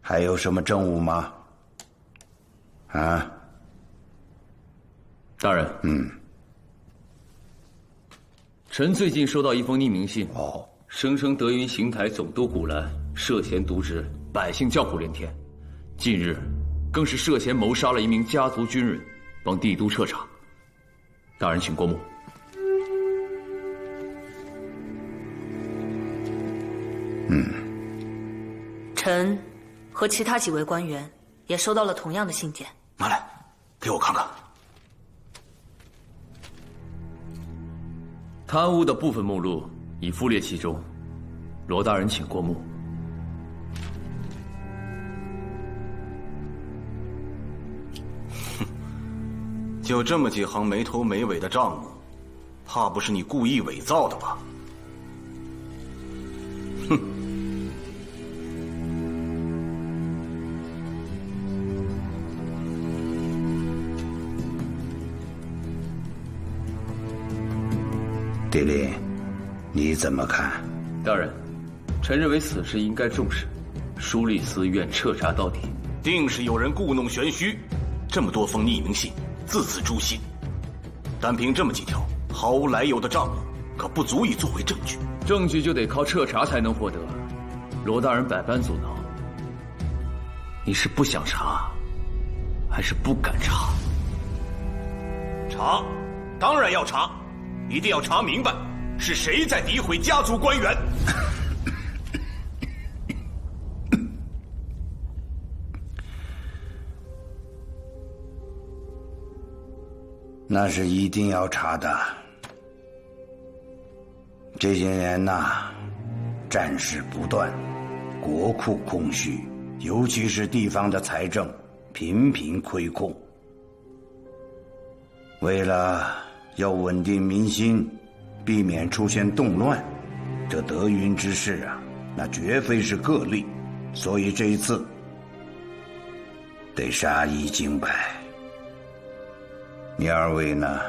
还有什么政务吗？啊？大人，臣最近收到一封匿名信，声称德云邢台总督古兰涉嫌渎职，百姓叫苦连天。近日，更是涉嫌谋杀了一名家族军人，帮帝都彻查。大人请过目。臣和其他几位官员也收到了同样的信件。拿来，给我看看。贪污的部分目录已附列其中，罗大人请过目。就这么几行没头没尾的账目，怕不是你故意伪造的吧？哼！帝林，你怎么看？大人，臣认为此事应该重视，舒利司愿彻查到底。定是有人故弄玄虚，这么多封匿名信，字字诛心。单凭这么几条毫无来由的账目，可不足以作为证据。证据就得靠彻查才能获得。罗大人百般阻挠，你是不想查，还是不敢查？查，当然要查，一定要查明白是谁在诋毁家族官员。那是一定要查的。这些年呐，战事不断，国库空虚，尤其是地方的财政频频亏空。为了要稳定民心，避免出现动乱，这德云之事啊，那绝非是个例，所以这一次得杀一儆百。你二位呢，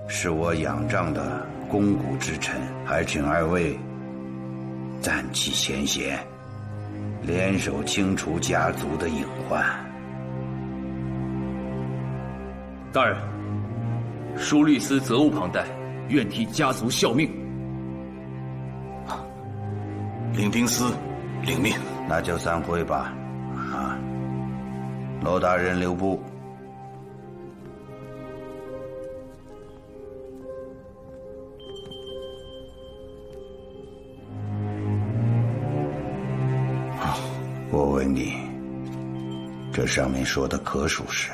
是我仰仗的肱骨之臣，还请二位暂弃前嫌，联手清除家族的隐患。大人，舒律司责无旁贷，愿替家族效命。领兵司领命。那就散会吧。啊，罗大人留步。我问你，这上面说的可属实？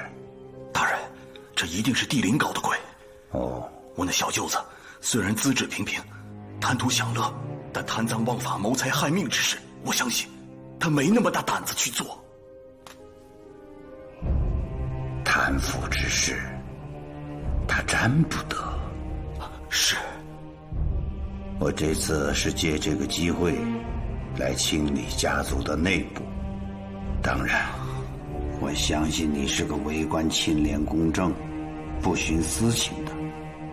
大人，这一定是帝林搞的鬼。哦，我那小舅子虽然资质平平，贪图享乐，但贪赃枉法、谋财害命之事，我相信他没那么大胆子去做。贪腐之事，他沾不得。是。我这次是借这个机会来清理家族的内部。当然，我相信你是个为官清廉公正、不徇私情的，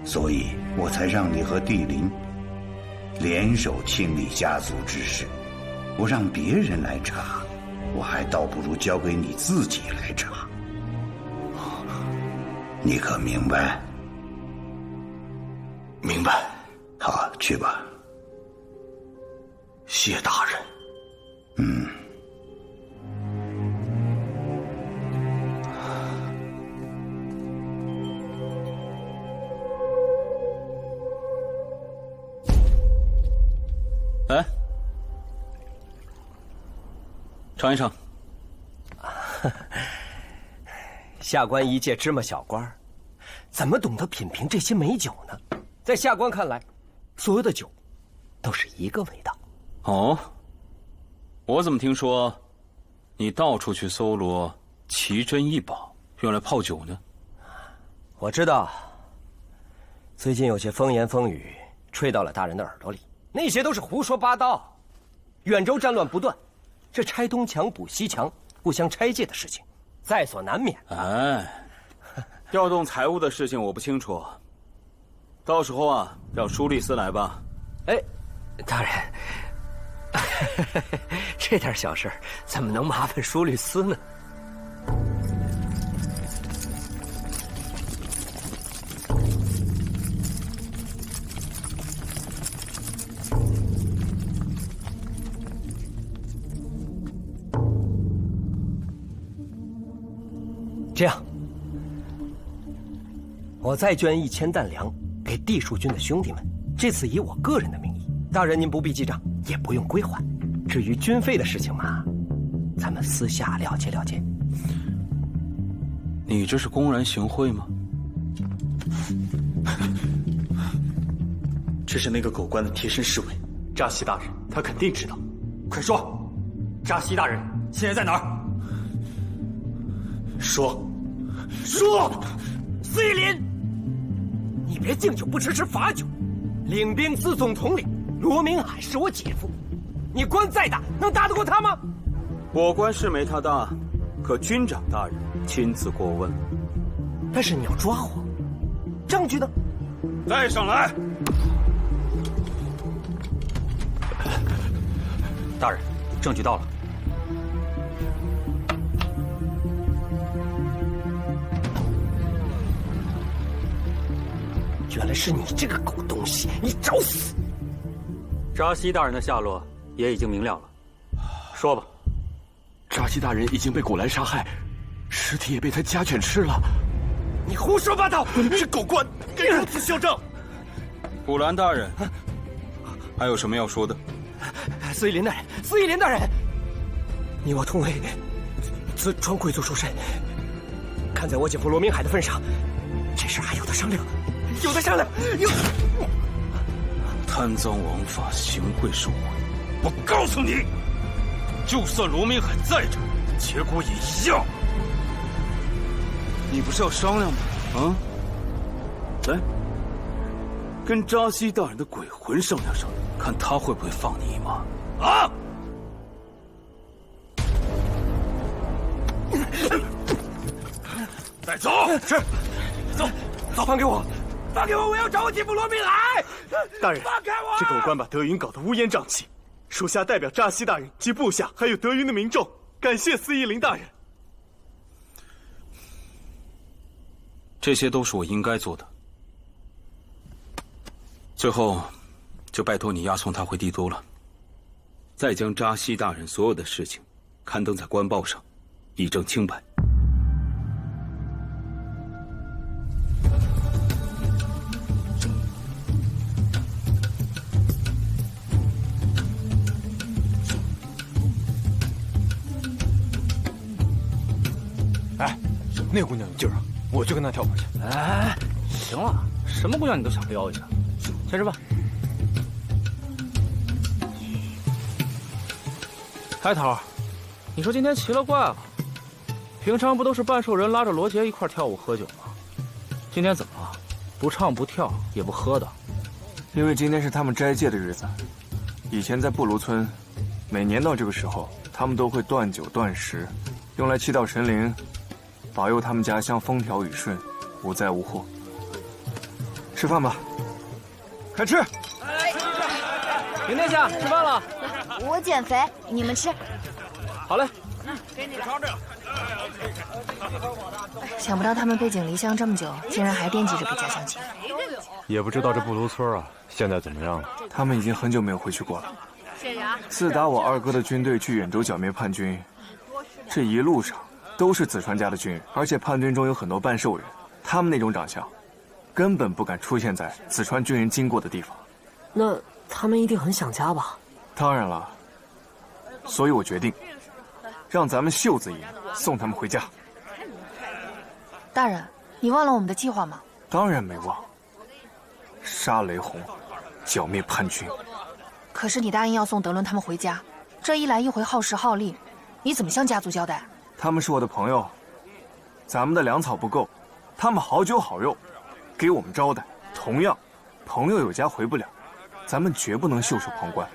所以我才让你和帝林联手清理家族之事。我让别人来查，我还倒不如交给你自己来查。你可明白？明白。好，去吧。谢大人。来，尝一尝。下官一介芝麻小官，怎么懂得品评这些美酒呢？在下官看来，所有的酒都是一个味道。哦，我怎么听说你到处去搜罗奇珍异宝，用来泡酒呢？我知道，最近有些风言风语吹到了大人的耳朵里，那些都是胡说八道。远州战乱不断，这拆东墙补西墙、互相拆借的事情在所难免。哎，调动财物的事情我不清楚，到时候啊，让舒律司来吧。哎，大人。这点小事怎么能麻烦舒律师呢？这样，我再捐1000担粮给地术军的兄弟们。这次以我个人的名义，大人您不必记账，也不用归还。至于军费的事情嘛，咱们私下了解了解。你这是公然行贿吗？这是那个狗官的贴身侍卫，扎西大人，他肯定知道。快说，扎西大人现在在哪儿？说，司仪林，你别敬酒不吃吃罚酒。领兵自总统领罗明海是我姐夫，你官再大能打得过他吗？我官是没他大，可军长大人亲自过问了。但是你要抓我，证据呢？带上来。大人，证据到了。原来是你这个狗东西，你找死！扎西大人的下落也已经明了了，说吧。扎西大人已经被古兰杀害，尸体也被他家犬吃了。你胡说八道！是狗官，该如此嚣张。古兰大人，还有什么要说的？司仪林大人，司仪林大人，你我同为淄川贵族出身，看在我姐夫罗明海的份上，这事还有的商量。有的商量，贪赃枉法，行贿受贿，我告诉你，就算罗明海在这，结果也一样。你不是要商量吗？啊，来，跟扎西大人的鬼魂商量商量，看他会不会放你一马。啊！带走。是，走，放给我。放开我！我要找我姐夫罗明海！大人，放开我！这狗官把德云搞得乌烟瘴气，属下代表扎西大人及部下还有德云的民众，感谢司仪林大人。这些都是我应该做的。最后，就拜托你押送他回帝都了，再将扎西大人所有的事情刊登在官报上，以证清白。哎，那姑娘有劲儿啊，我去跟她跳会去。哎，行了，什么姑娘你都想撩一下，先吃饭。开头，你说今天奇了怪了，平常不都是半兽人拉着罗杰一块跳舞喝酒吗？今天怎么了？不唱不跳也不喝的？因为今天是他们斋戒的日子。以前在布卢村，每年到这个时候，他们都会断酒断食，用来祈祷神灵，保佑他们家乡风调雨顺，无灾无祸。吃饭吧，快吃！林殿下，吃饭了。我减肥，你们吃。好嘞。给你尝尝。想不到他们背井离乡这么久，竟然还惦记着给家乡祈福。也不知道这布卢村啊，现在怎么样了？他们已经很久没有回去过了。自打我二哥的军队去远州剿灭叛军，这一路上都是子川家的军人，而且叛军中有很多半兽人，他们那种长相，根本不敢出现在子川军人经过的地方。那他们一定很想家吧？当然了，所以我决定，让咱们秀子营送他们回家。大人，你忘了我们的计划吗？当然没忘。杀雷洪，剿灭叛军。可是你答应要送德伦他们回家，这一来一回耗时耗力，你怎么向家族交代？他们是我的朋友，咱们的粮草不够，他们好酒好肉，给我们招待。同样，朋友有家回不了，咱们绝不能袖手旁观。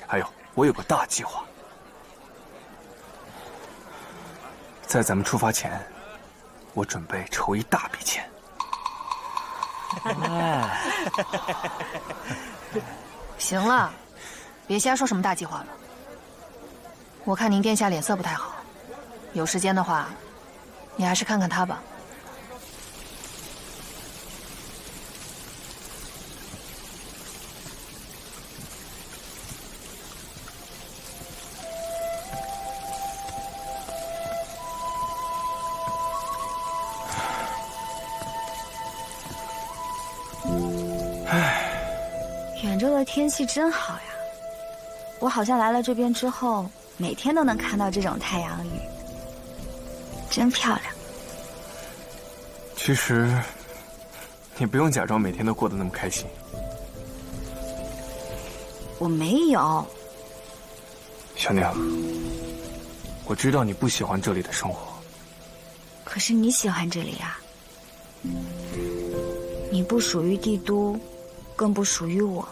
还有，我有个大计划，在咱们出发前，我准备筹一大笔钱。行了，别瞎说什么大计划了。我看您殿下脸色不太好，有时间的话，你还是看看他吧。远州的天气真好呀！我好像来了这边之后，每天都能看到这种太阳雨，真漂亮。其实，你不用假装每天都过得那么开心。我没有。小宁，我知道你不喜欢这里的生活，可是你喜欢这里呀。你不属于帝都，更不属于我。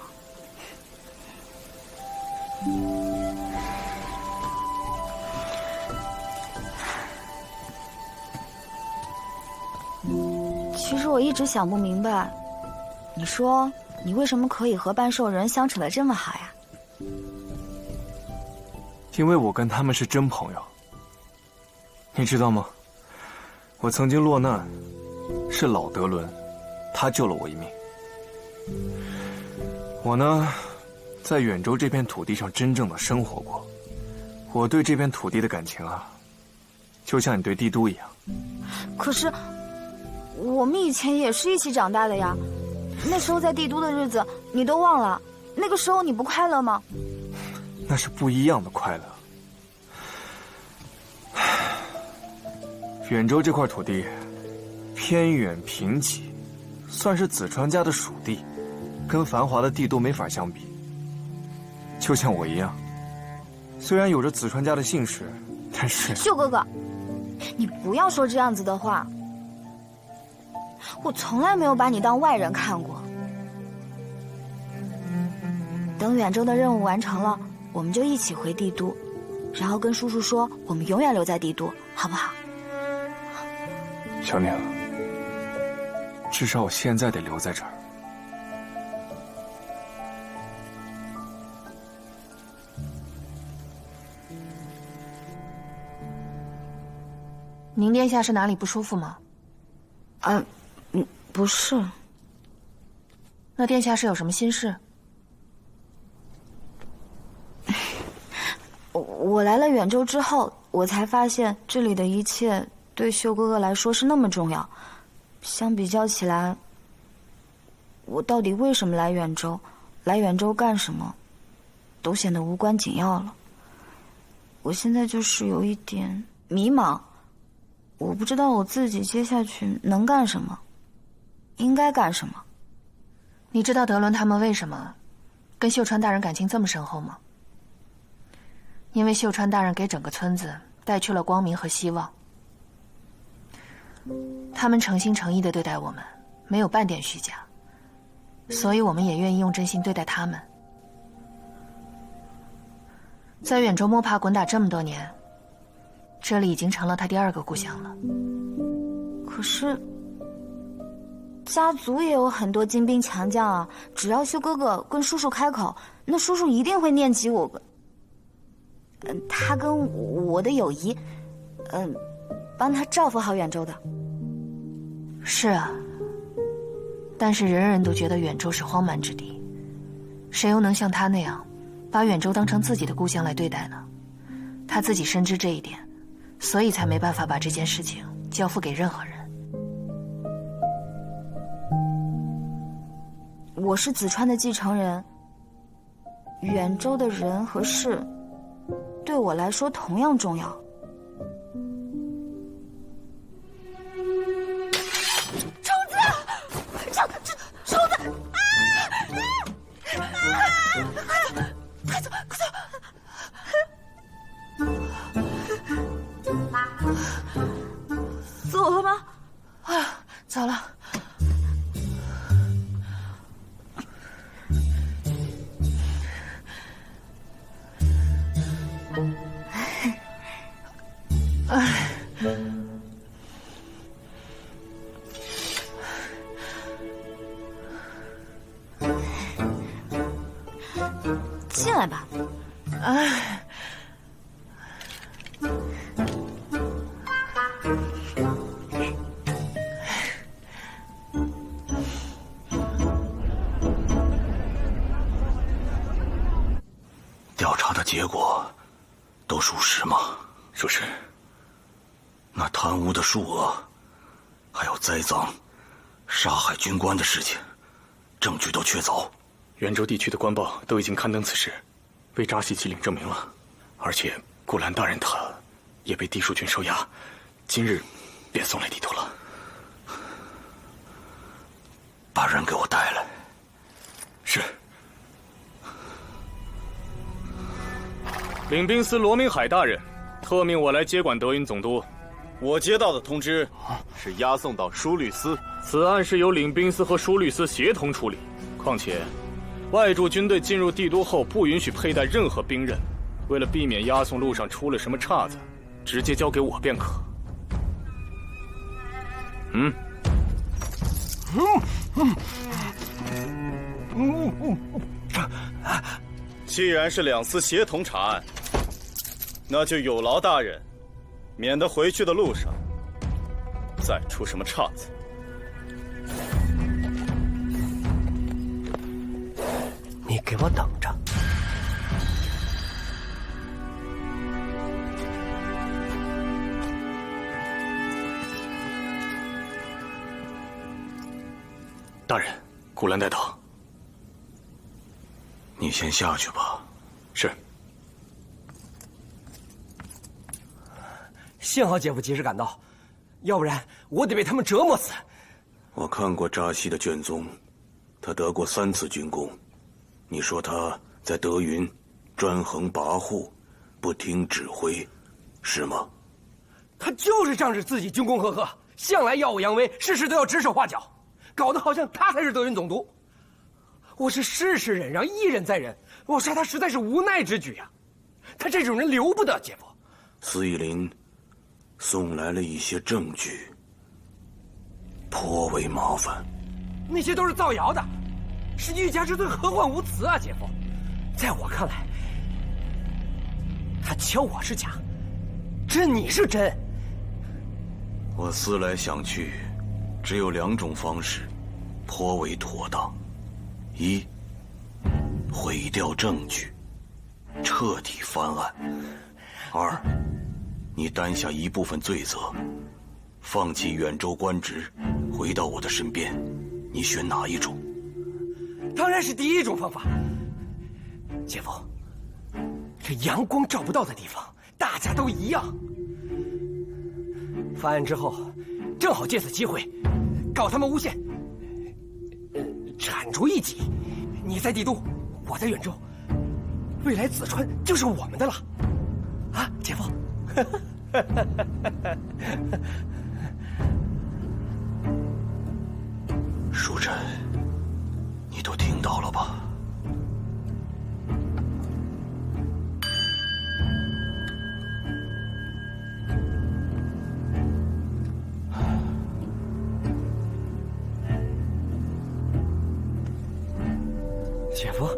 其实我一直想不明白，你说你为什么可以和半兽人相处得这么好呀？因为我跟他们是真朋友，你知道吗？我曾经落难，是老德伦，他救了我一命。我呢，在远州这片土地上真正的生活过，我对这片土地的感情啊，就像你对帝都一样。可是，我们以前也是一起长大的呀，那时候在帝都的日子你都忘了，那个时候你不快乐吗？那是不一样的快乐。远州这块土地，偏远贫瘠，算是子川家的属地，跟繁华的帝都没法相比。就像我一样，虽然有着子川家的姓氏，但是……秀哥哥，你不要说这样子的话。我从来没有把你当外人看过。等远州的任务完成了，我们就一起回帝都，然后跟叔叔说我们永远留在帝都，好不好？小宁，至少我现在得留在这儿。您殿下是哪里不舒服吗？不是。那殿下是有什么心事？我来了远州之后，我才发现这里的一切对秀哥哥来说是那么重要。相比较起来，我到底为什么来远州，来远州干什么，都显得无关紧要了。我现在就是有一点迷茫，我不知道我自己接下去能干什么，应该干什么。你知道德伦他们为什么跟秀川大人感情这么深厚吗？因为秀川大人给整个村子带去了光明和希望。他们诚心诚意地对待我们，没有半点虚假，所以我们也愿意用真心对待他们。在远州摸爬滚打这么多年，这里已经成了他第二个故乡了。可是家族也有很多精兵强将啊，只要秀哥哥跟叔叔开口，那叔叔一定会念及我他跟我的友谊，帮他照拂好远州的。是啊，但是人人都觉得远州是荒蛮之地，谁又能像他那样把远州当成自己的故乡来对待呢？他自己深知这一点，所以才没办法把这件事情交付给任何人。我是子川的继承人，远州的人和事对我来说同样重要。虫子，虫子快走，快走！走了吗？走了。进来吧。调查的结果都属实吗？属实。那贪污的数额，还有栽赃、杀害军官的事情，证据都确凿。元州地区的官报都已经刊登此事，为扎西旗领证明了。而且顾兰大人他也被地属军收押，今日便送来地图了。把人给我带来。是。领兵司罗明海大人特命我来接管德云总督。我接到的通知是押送到枢律司，此案是由领兵司和枢律司协同处理。况且，外驻军队进入帝都后不允许佩戴任何兵刃，为了避免押送路上出了什么岔子，直接交给我便可。既然是两司协同查案，那就有劳大人，免得回去的路上再出什么岔子。你给我等着！大人，顾兰带到。你先下去吧。是。幸好姐夫及时赶到，要不然我得被他们折磨死。我看过扎西的卷宗，他得过3次军功。你说他在德云专横跋扈，不听指挥，是吗？他就是仗着自己军功赫赫，向来耀武扬威，事事都要指手画脚，搞得好像他才是德云总督。我是事事忍让，一忍再忍，我杀他实在是无奈之举啊！他这种人留不得，姐夫。司义林送来了一些证据，颇为麻烦。那些都是造谣的，是欲加之罪，何患无辞啊，姐夫！在我看来，他敲我是假，真你是真。我思来想去，只有2种方式，颇为妥当：一，毁掉证据，彻底翻案；二，你担下一部分罪责，放弃远州官职，回到我的身边，你选哪一种？当然是第一种方法。姐夫，这阳光照不到的地方，大家都一样。翻案之后，正好借此机会，告他们诬陷，铲除异己。你在帝都，我在远州，未来淄川就是我们的了。啊，姐夫。淑珍，你都听到了吧？姐夫，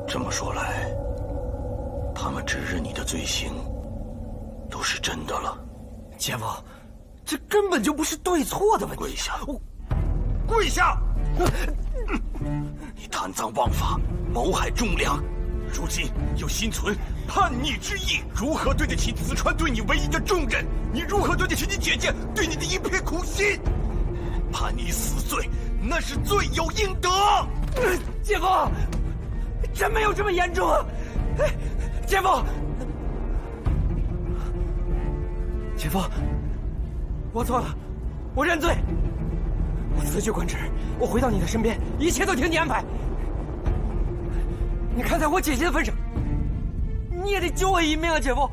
这么说来，他们指认你的罪行都是真的了。姐夫，这根本就不是对错的问题。跪下！我跪下！你贪赃枉法，谋害忠良，如今又心存叛逆之意，如何对得起淄川对你唯一的重任？你如何对得起你姐姐对你的一片苦心？判你死罪，那是罪有应得。姐夫，真没有这么严重啊！姐夫，姐夫，我错了，我认罪。我辞去官职，我回到你的身边，一切都听你安排。你看在我姐姐的份上，你也得救我一命啊，姐夫！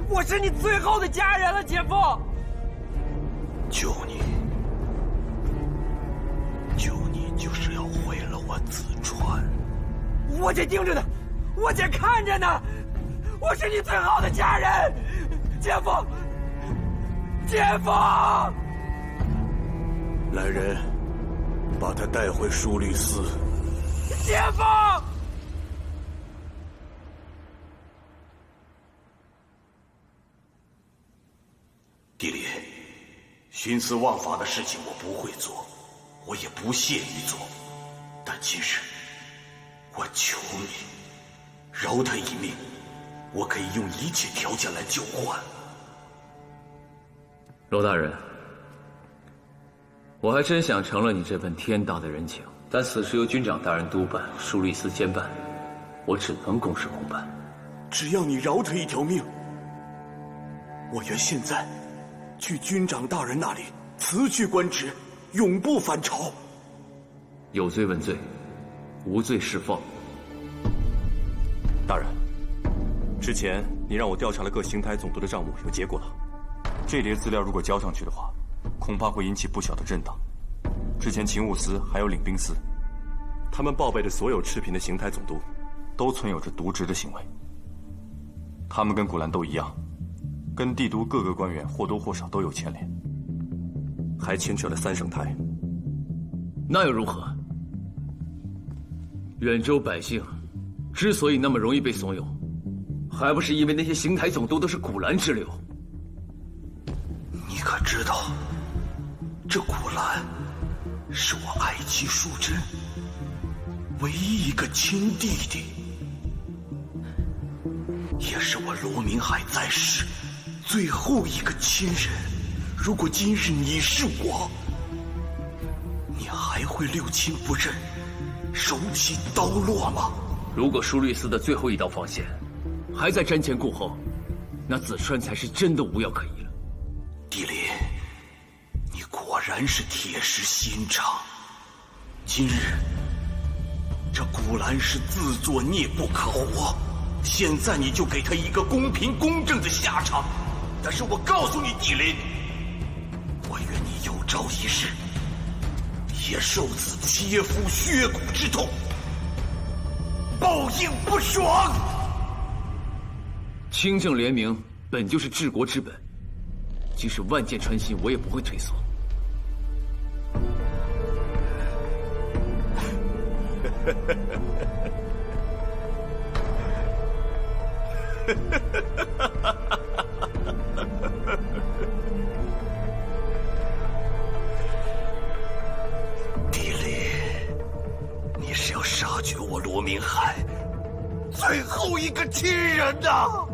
我是你最后的家人了，姐夫。救你就是要毁了我淄川。我姐盯着呢，我姐看着呢，我是你最好的家人，姐夫，姐夫。来人，把他带回枢律司。姐夫。徇私枉法的事情我不会做，我也不屑于做。但今日，我求你，饶他一命，我可以用一切条件来交换。娄大人，我还真想成了你这份天大的人情，但此事由军长大人督办，舒律司监办，我只能公事公办。只要你饶他一条命，我愿现在去军长大人那里辞去官职，永不返朝。有罪问罪，无罪释放。大人，之前你让我调查了各邢台总督的账目，有结果了。这叠资料如果交上去的话，恐怕会引起不小的震荡。之前勤务司还有领兵司，他们报备的所有赤贫的邢台总督，都存有着渎职的行为。他们跟古兰都一样，跟帝都各个官员或多或少都有牵连，还牵扯了3省台。那又如何？远州百姓之所以那么容易被怂恿，还不是因为那些邢台总督都是古兰之流？你可知道，这古兰是我爱妻淑珍唯一一个亲弟弟，也是我罗明海在世最后一个亲人。如果今日你是我，你还会六亲不认，手起刀落吗？如果舒律司的最后一道防线还在瞻前顾后，那子川才是真的无药可医了。帝林，你果然是铁石心肠。今日这古兰是自作孽不可活，现在你就给他一个公平公正的下场。但是我告诉你，帝林，我愿你有朝一日也受此切肤削骨之痛，报应不爽。清正廉明本就是治国之本，即使万箭穿心，我也不会退缩。帝林，你是要杀绝我罗明海最后一个亲人呐！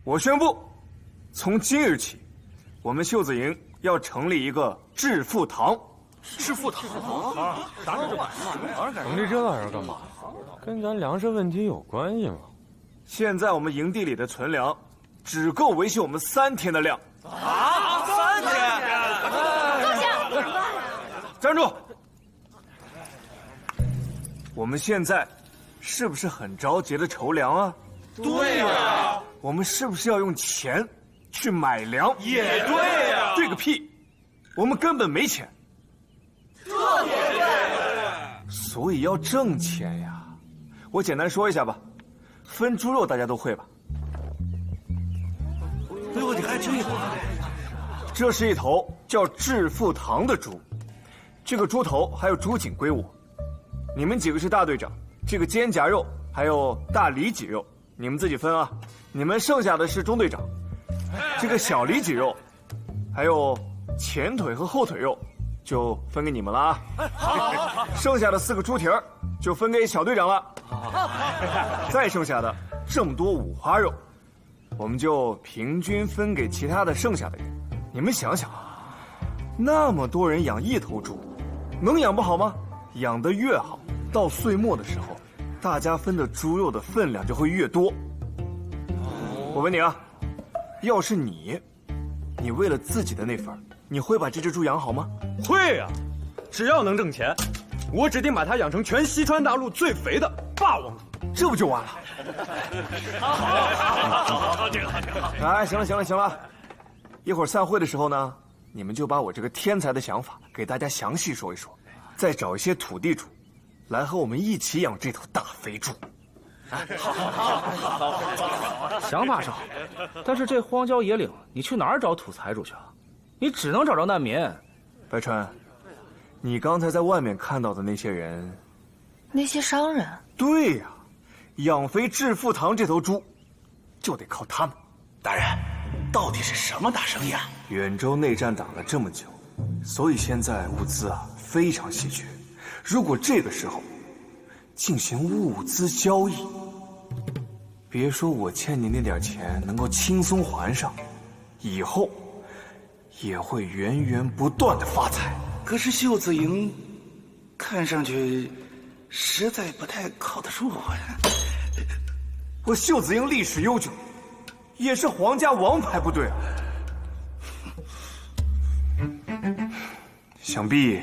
我宣布，从今日起，我们秀子营要成立一个致富堂。致富堂啊！成立这玩意儿干嘛？跟咱粮食问题有关系吗？现在我们营地里的存粮，只够维系我们3天的量。啊，3天！坐下！站住！我们现在是不是很着急的筹粮啊？对呀。我们是不是要用钱去买粮？也对呀。对个屁！我们根本没钱。特别对。所以要挣钱呀。我简单说一下吧，分猪肉大家都会吧？哎呦，你还这个？这是一头叫致富堂的猪，这个猪头还有猪颈归我。你们几个是大队长，这个肩胛肉还有大里脊肉你们自己分啊。你们剩下的是中队长，这个小里脊肉还有前腿和后腿肉就分给你们了啊。剩下的4个猪蹄儿就分给小队长了。再剩下的这么多五花肉，我们就平均分给其他的剩下的人。你们想想，那么多人养1头猪，能养不好吗？养得越好，到岁末的时候，大家分的猪肉的分量就会越多。我问你啊，要是你为了自己的那份，你会把这只猪养好吗？会呀，只要能挣钱，我指定把它养成全西川大陆最肥的霸王猪，这不就完了？好，这个好。哎，行了，一会儿散会的时候呢，你们就把我这个天才的想法给大家详细说一说，再找一些土地主，来和我们一起养这头大肥猪。想法是好，但是这荒郊野岭，你去哪儿找土财主去啊？你只能找着难民。白川，你刚才在外面看到的那些人，那些商人。对呀，养肥致富堂这头猪，就得靠他们。大人，到底是什么大生意啊？远州内战打了这么久，所以现在物资非常稀缺。如果这个时候进行物资交易，别说我欠你那点钱能够轻松还上，以后也会源源不断的发财。可是秀子营看上去实在不太靠得住啊。我秀子营历史悠久，也是皇家王牌部队啊。想必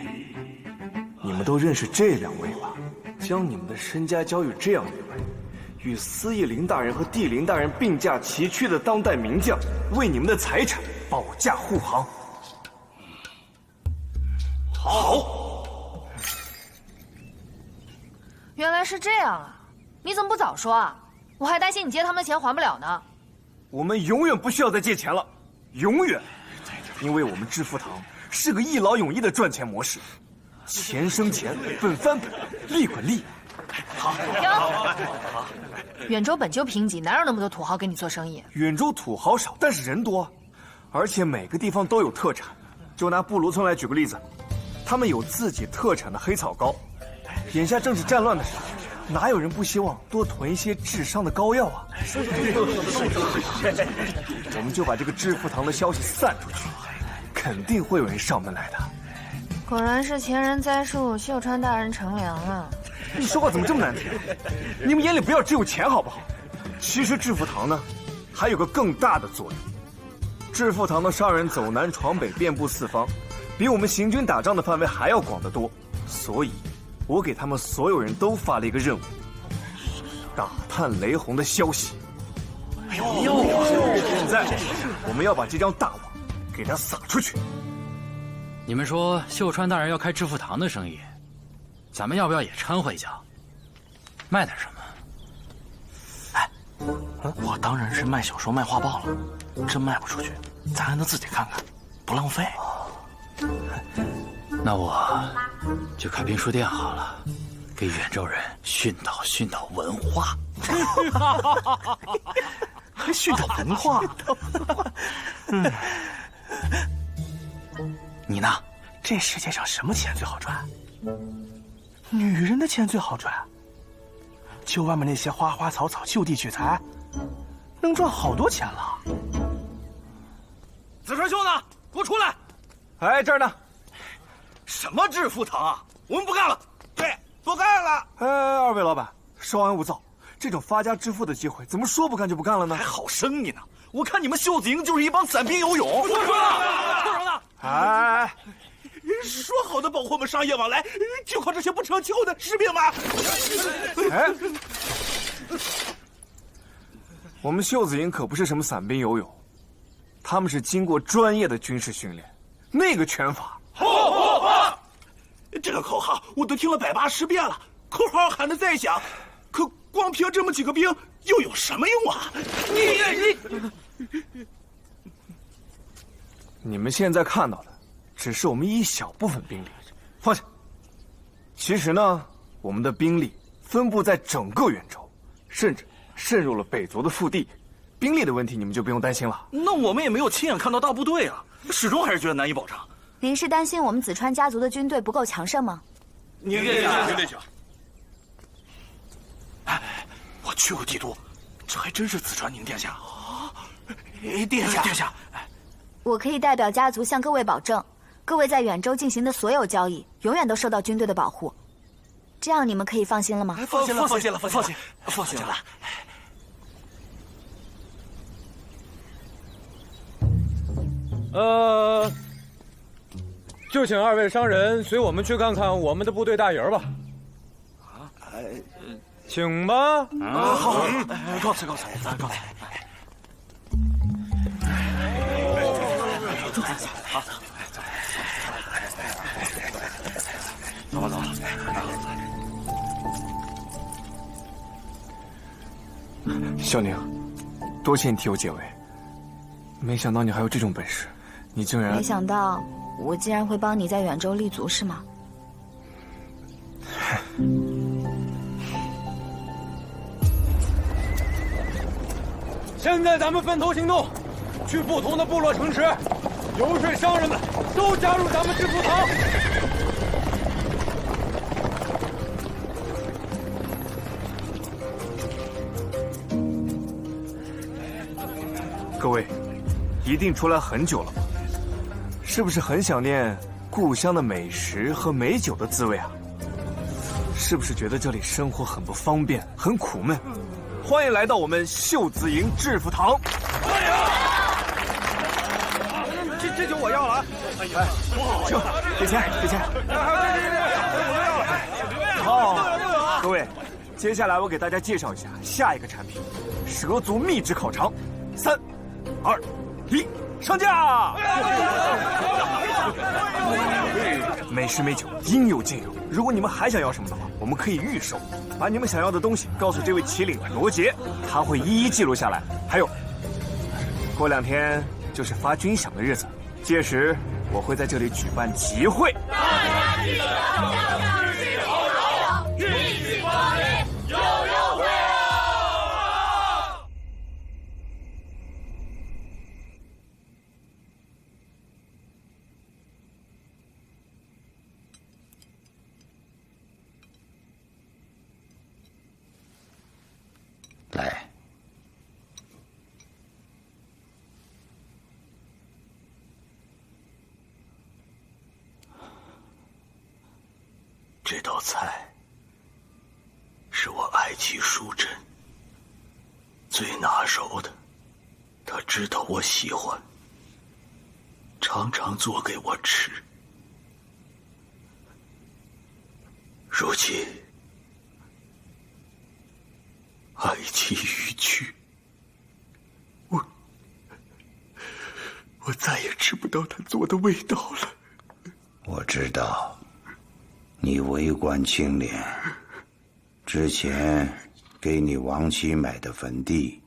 你们都认识这两位吧？将你们的身家交予这样一位与司义林大人和帝林大人并驾齐驱的当代名将，为你们的财产保驾护航。好。原来是这样啊！你怎么不早说啊？我还担心你借他们的钱还不了呢。我们永远不需要再借钱了，永远，因为我们致富堂是个一劳永逸的赚钱模式，钱生钱，本翻本，利滚利。好，停！远州本就贫瘠，哪有那么多土豪跟你做生意？远州土豪少，但是人多，而且每个地方都有特产。就拿布卢村来举个例子，他们有自己特产的黑草膏。眼下正是战乱的时候，哪有人不希望多囤一些治伤的膏药啊？我们就把这个致富堂的消息散出去，肯定会有人上门来的。果然是前人栽树，秀川大人乘凉啊！你说话怎么这么难听？你们眼里不要只有钱好不好？其实致富堂呢，还有个更大的作用。致富堂的商人走南闯北，遍布四方，比我们行军打仗的范围还要广得多。所以，我给他们所有人都发了一个任务：打探雷洪的消息。现在，我们要把这张大网给他撒出去。你们说秀川大人要开致富堂的生意，咱们要不要也掺和一脚，卖点什么？我当然是卖小说、卖画报了，真卖不出去，咱还能自己看看，不浪费。那我就开兵书店好了，给远州人训导训导文化。还训导文化？你呢？这世界上什么钱最好赚？女人的钱最好赚。就外面那些花花草草、就地取材，能赚好多钱了。紫川兄呢？给我出来！哎，这儿呢。什么致富堂啊？我们不干了！对，不干了！哎，二位老板，稍安勿躁。这种发家致富的机会，怎么说不干就不干了呢？还好生意呢！我看你们秀子营就是一帮散兵游勇。不说了，说什么呢？哎，说好的保护我们商业往来，就靠这些不成器的士兵吗？哎，我们秀子营可不是什么散兵游勇，他们是经过专业的军事训练，那个拳法。这个口号我都听了180遍了，口号喊得再响，可光凭这么几个兵又有什么用啊？你们现在看到的只是我们一小部分兵力，放下。其实呢，我们的兵力分布在整个远州，甚至渗入了北族的腹地，兵力的问题你们就不用担心了。那我们也没有亲眼看到大部队啊，始终还是觉得难以保障。您是担心我们紫川家族的军队不够强盛吗？您殿下，您殿下。哎，我去过帝都，这还真是紫川宁殿下啊！殿下，殿下，我可以代表家族向各位保证，各位在远州进行的所有交易，永远都受到军队的保护。这样你们可以放心了吗？放心了，放心了，放心了。就请二位商人随我们去看看我们的部队大营吧。请吧。好，告辞。好，走。小宁，多谢你替我解围。没想到你还有这种本事，你竟然……没想到我竟然会帮你在远州立足，是吗？现在咱们分头行动，去不同的部落城池，游说商人们都加入咱们致富堂。各位，一定出来很久了吧？是不是很想念故乡的美食和美酒的滋味啊？是不是觉得这里生活很不方便，很苦闷？欢迎来到我们秀子营致富堂。欢迎！这酒我要了啊！哎，行，给钱，给钱。好，各位，接下来我给大家介绍一下下一个产品——蛇足秘制烤肠。3、2、1，上架！美食美酒应有尽有。如果你们还想要什么的话，我们可以预售。把你们想要的东西告诉这位麒麟罗杰，他会一一记录下来。还有，过2天就是发军饷的日子，届时我会在这里举办集会。大家记得向日头荣，运气光临，有优惠啊！来，这道菜是我爱妻淑珍最拿手的，她知道我喜欢，常常做给我吃。如今爱妻离去，我再也吃不到她做的味道了。我知道，你为官清廉，之前给你亡妻买的坟地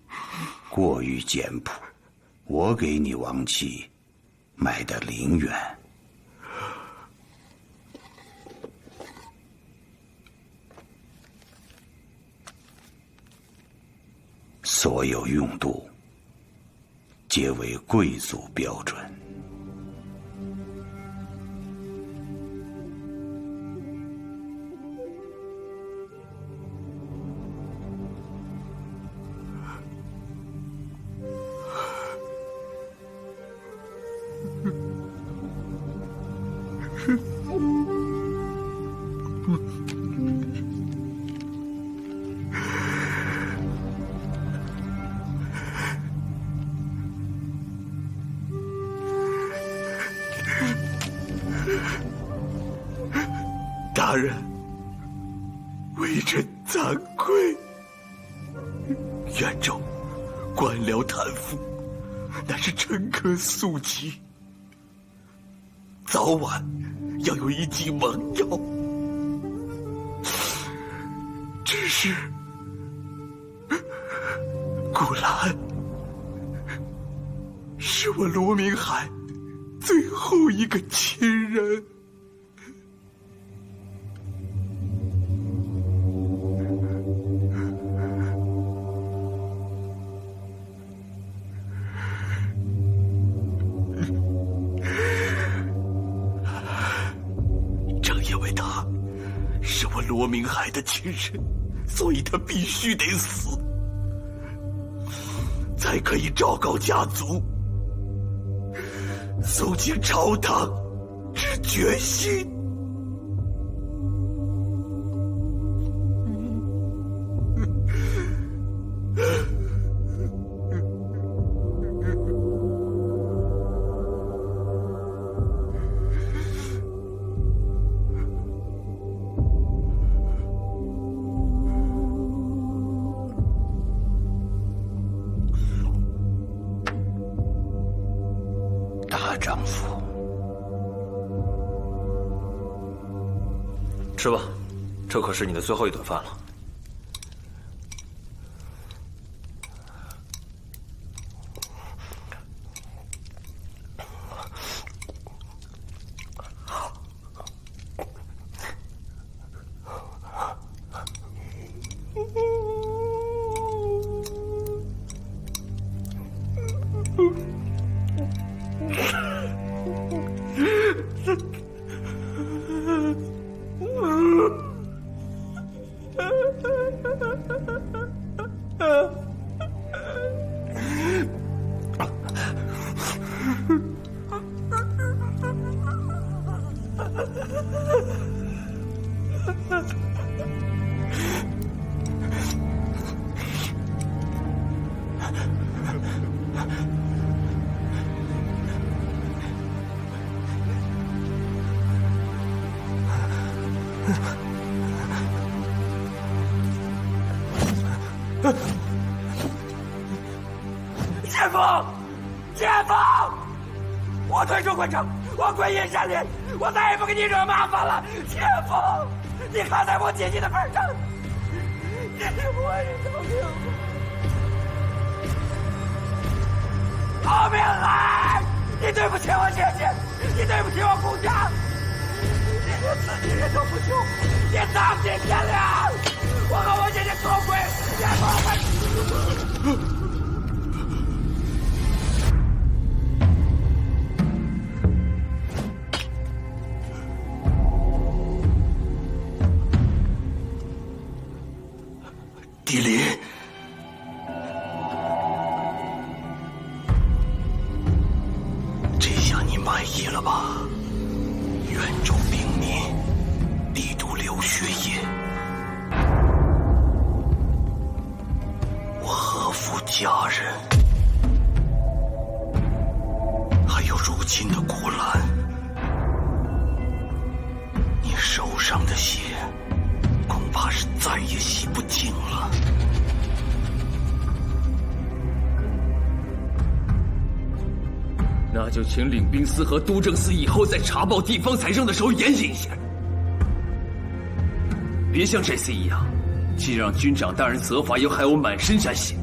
过于简朴，我给你亡妻买的陵园。所有用度皆为贵族标准。大人，微臣惭愧。远州官僚贪腐，乃是臣客宿疾，早晚要有一计猛药。只是顾兰是我罗明海最后一个亲人。罗明海的亲人，所以他必须得死，才可以昭告家族，肃清朝堂之决心。吃吧，这可是你的最后一顿饭了。姐夫，姐夫，我退出关城，我归隐山林，我再也不给你惹麻烦了。姐夫，你看在我姐姐的份上，我是救命。饶命来！你对不起我姐姐，你对不起我顾家，你连自己人都不救，你丧尽天良！我和我姐姐同归也不会。地林，这下你满意了吧？袁州兵民，帝都流血也。我何负家人，还有如今的顾兰，你手上的血，恐怕是再也洗不净了。那就请领兵司和都政司以后在查报地方财政的时候严谨一些，别像这次一样，既让军长大人责罚，又害我满身沾血。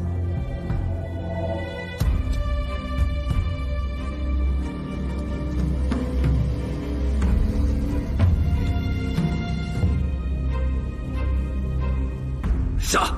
杀！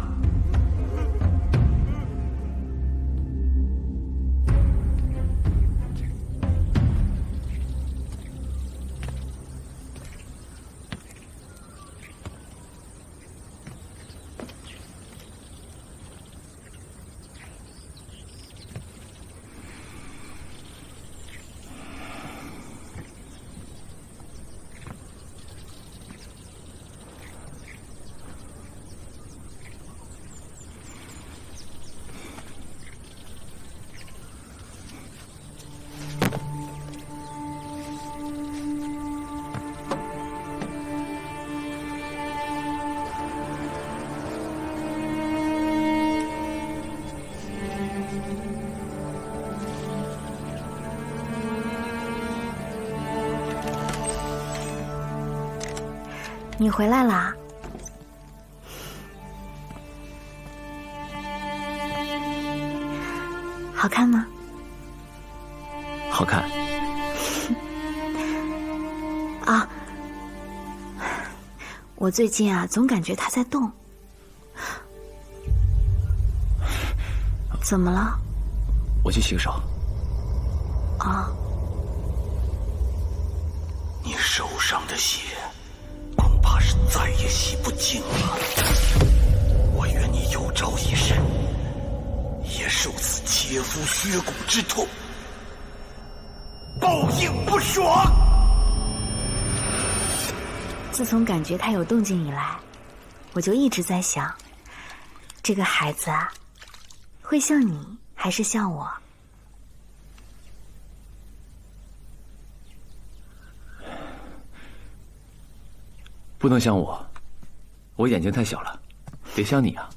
你回来啦？好看吗？好看。啊，我最近啊，总感觉它在动。怎么了？我去洗个手。啊。你手上的血，恐怕是再也洗不净了。我愿你有朝一日，也受此切肤削骨之痛，报应不爽。自从感觉他有动静以来，我就一直在想，这个孩子啊，会像你还是像我？不能像我，我眼睛太小了，得像你啊。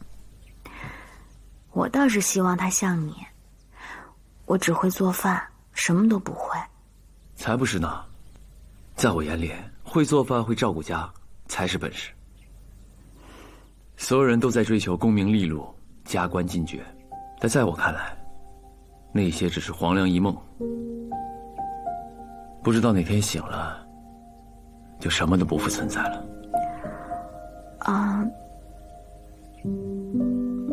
我倒是希望他像你，我只会做饭，什么都不会。才不是呢，在我眼里，会做饭、会照顾家才是本事。所有人都在追求功名利禄、加官进爵，但在我看来，那些只是黄粱一梦。不知道哪天醒了，就什么都不复存在了。啊，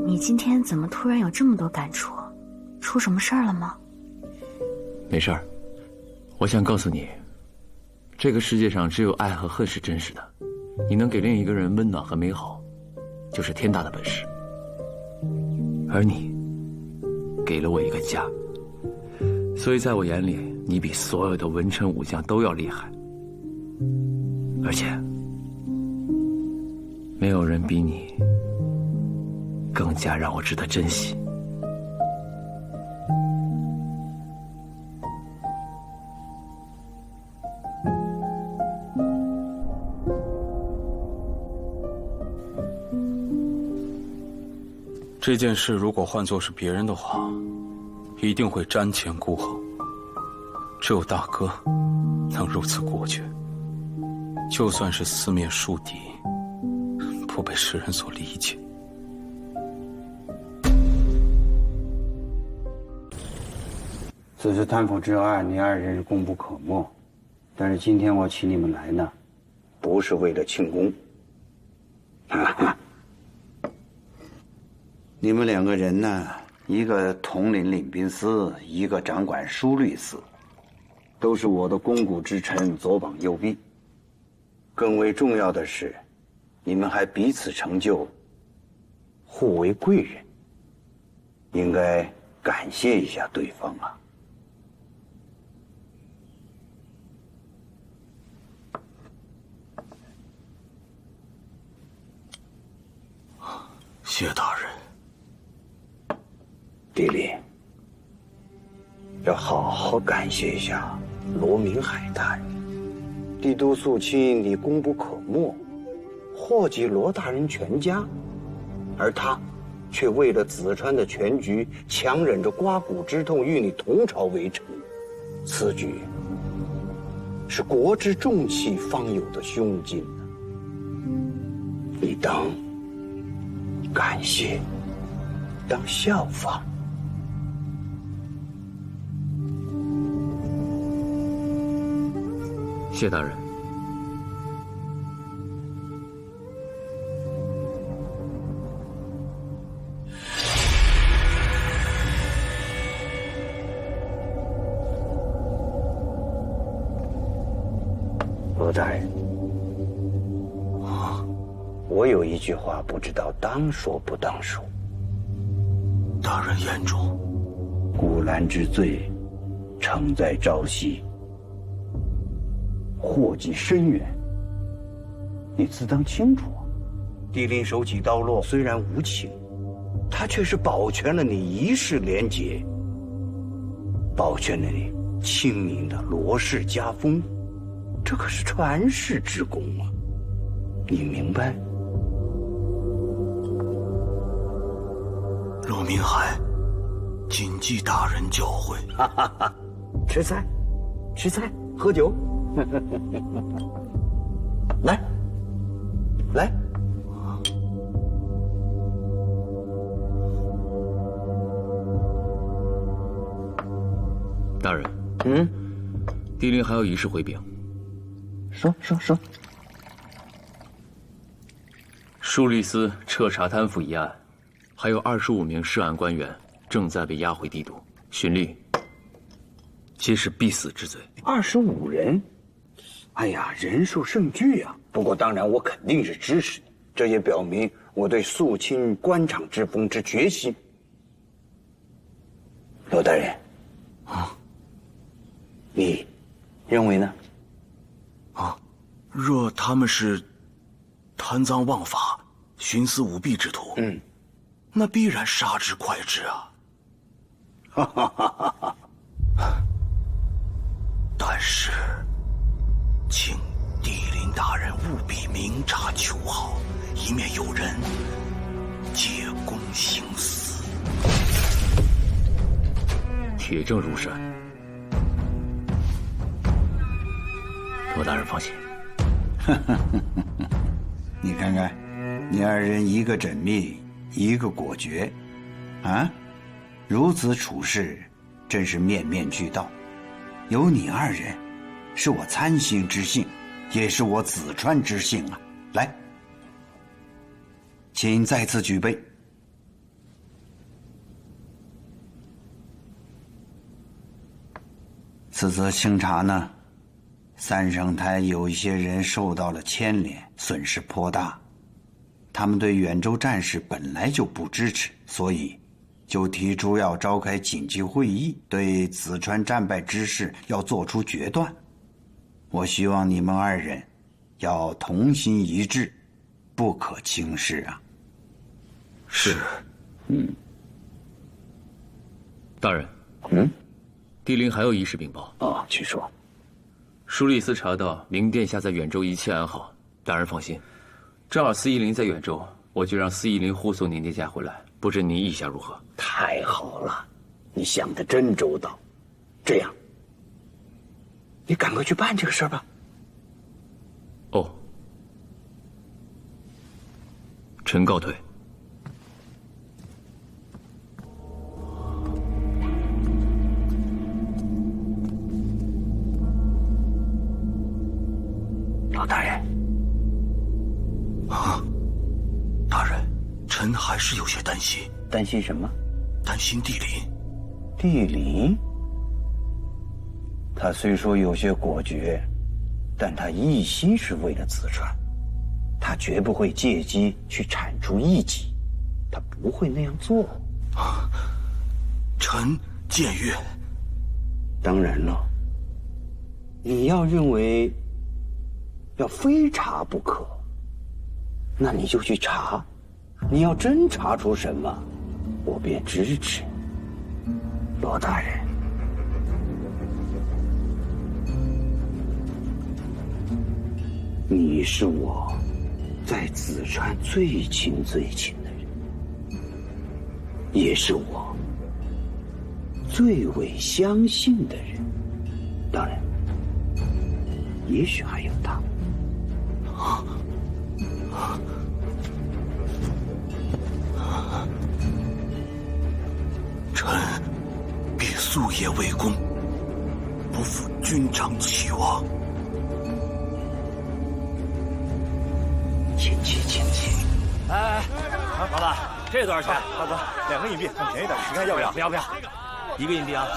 你今天怎么突然有这么多感触？出什么事儿了吗？没事儿，我想告诉你，这个世界上只有爱和恨是真实的。你能给另一个人温暖和美好，就是天大的本事。而你，给了我一个家，所以在我眼里，你比所有的文臣武将都要厉害。而且，没有人比你更加让我值得珍惜。这件事如果换作是别人的话，一定会瞻前顾后。只有大哥能如此果决，就算是四面树敌，不被世人所理解。此次贪腐之案，你二人功不可没，但是今天我请你们来呢，不是为了庆功。哈哈。你们两个人呢，一个统领领兵司，一个掌管书律司，都是我的肱骨之臣，左膀右臂。更为重要的是，你们还彼此成就，互为贵人，应该感谢一下对方啊。谢大人。帝林，要好好感谢一下罗明海大人。帝都肃清，你功不可没，祸及罗大人全家，而他却为了子川的全局，强忍着刮骨之痛与你同朝为臣。此举是国之重器方有的胸襟啊！你当感谢，当效仿。谢大人。罗大人，我有一句话，不知道当说不当说。大人言重。古兰之罪，承在朝夕，祸及深远，你自当清楚啊。帝林手起刀落，虽然无情，他却是保全了你一世廉洁，保全了你清明的罗氏家风，这可是传世之功啊！你明白？罗明海，谨记大人教诲。哈哈哈！吃菜，吃菜，喝酒。来，来。大人，帝林还有一事回禀。说。书律司彻查贪腐一案，还有25名涉案官员正在被押回帝都，循例皆是必死之罪。25人，哎呀，人数甚巨啊！不过当然，我肯定是支持你，这也表明我对肃清官场之风之决心。罗大人，你认为呢？若他们是贪赃枉法、徇私舞弊之徒，那必然杀之快之啊！哈哈哈哈！但是，请帝林大人务必明察秋毫，以免有人借功行私。铁证如山，罗大人放心。你看看，你二人一个缜密，一个果决，啊，如此处事，真是面面俱到。有你二人，是我参星之幸，也是我子川之幸啊！来，请再次举杯。此次清查呢，三圣台有一些人受到了牵连，损失颇大。他们对远州战事本来就不支持，所以就提出要召开紧急会议，对子川战败之事要做出决断。我希望你们2人要同心一致，不可轻视啊。是。大人。帝陵还有一事禀报。啊，请说。舒利斯查到明殿下在远州一切安好，大人放心。正好司仪林在远州，我就让司仪林护送您殿下回来，不知您意下如何？太好了，你想得真周到。这样，你赶快去办这个事儿吧。哦，臣告退。老大人，啊，大人，臣还是有些担心。担心什么？担心帝林。帝林，他虽说有些果决，但他一心是为了子传，他绝不会借机去铲除异己，他不会那样做。臣僭越。当然了，你要认为要非查不可，那你就去查。你要真查出什么，我便支持。罗大人，你是我在子川最亲最亲的人，也是我最为相信的人。当然，也许还有他。臣必夙夜为公，不负君长期望。请起，请起。哎，老板，这多少钱？大哥，2个硬币，很便宜的，你看要不要？不要不要，1个硬币啊。这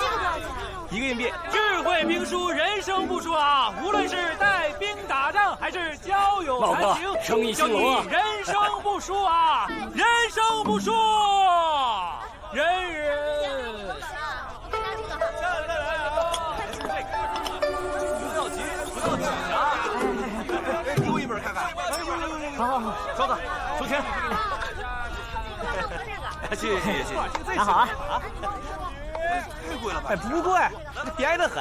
个多少钱？1个硬币。智慧兵书，人生不输啊！无论是带兵打仗，还是交友谈情，生意兴隆啊！人生不输啊！人生不输，人人。不要急，不要紧张。给我一本看看。好，稍等，收钱。谢谢谢谢，拿好啊！太贵了吧？哎，不贵，便宜得很。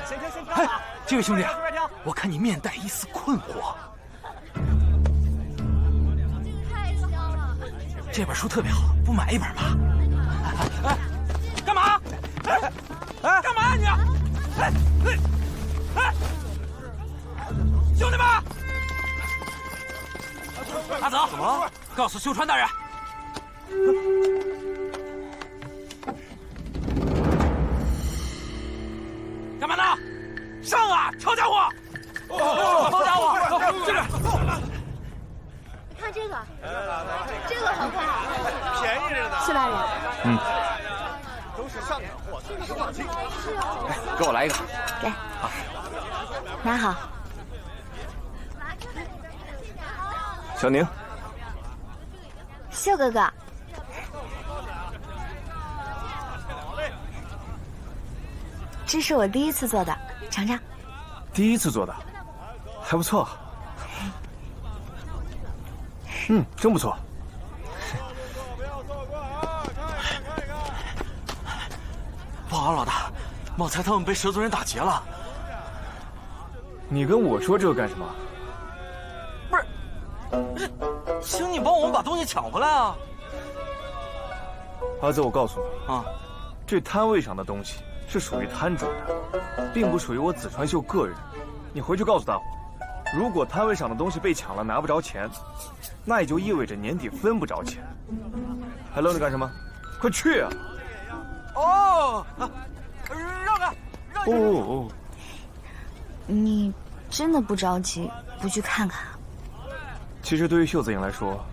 先哎，这位兄弟，我看你面带一丝困惑。这本书特别好，不买一本吗？哎，干嘛？哎，干嘛你？哎，兄弟们，阿泽，怎么？告诉秀川大人。干嘛呢？上啊！抄家伙！抄家伙！这边。你看这个，这个好看，便宜着呢。谢大人。都是上等货，实话清。给我来一个。给。好。拿好。小宁。秀哥哥。这是我第1次做的，尝尝。第1次做的，还不错。真不错。不好，老大，茂才他们被蛇族人打劫了。你跟我说这个干什么？不是，请你帮我们把东西抢回来啊！儿子，我告诉你啊，这摊位上的东西是属于摊主的，并不属于我子川秀个人。你回去告诉大伙，如果摊位上的东西被抢了拿不着钱，那也就意味着年底分不着钱。还愣着干什么？快去啊！哦，让开！哦，你真的不着急，不去看看？其实对于秀子营来说，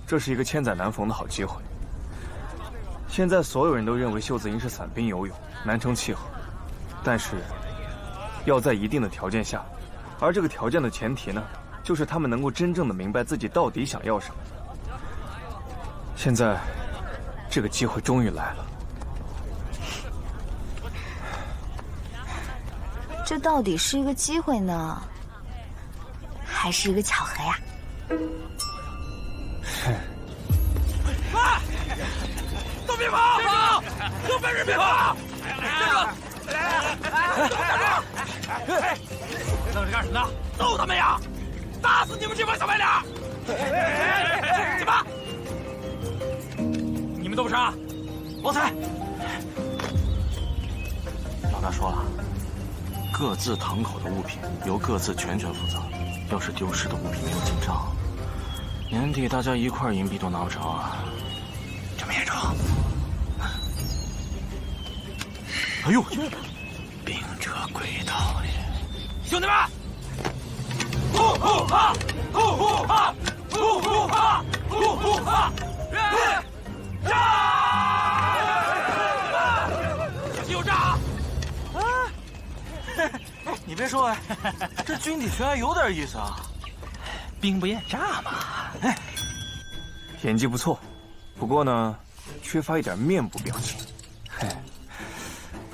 这是一个千载难逢的好机会。现在所有人都认为秀子营是散兵游勇，难成气候，但是要在一定的条件下，而这个条件的前提呢，就是他们能够真正的明白自己到底想要什么。现在，这个机会终于来了。这到底是一个机会呢，还是一个巧合呀？快！都别跑！有本事别跑！站住！站住！别愣着干什么呢？揍他们呀！打死你们这帮小白脸！去吧！你们都不杀，王才。老大说了，各自堂口的物品由各自全权负责。要是丢失的物品没有进账，年底大家一块银币都拿不着啊！这么严重？哎呦，兵者诡道也！兄弟们！呼呼哈！呼呼哈！呼呼哈！呼呼哈！杀！小心有诈啊！你别说，这军体拳还有点意思啊！兵不厌诈嘛。哎，演技不错，不过呢，缺乏一点面部表情。嘿，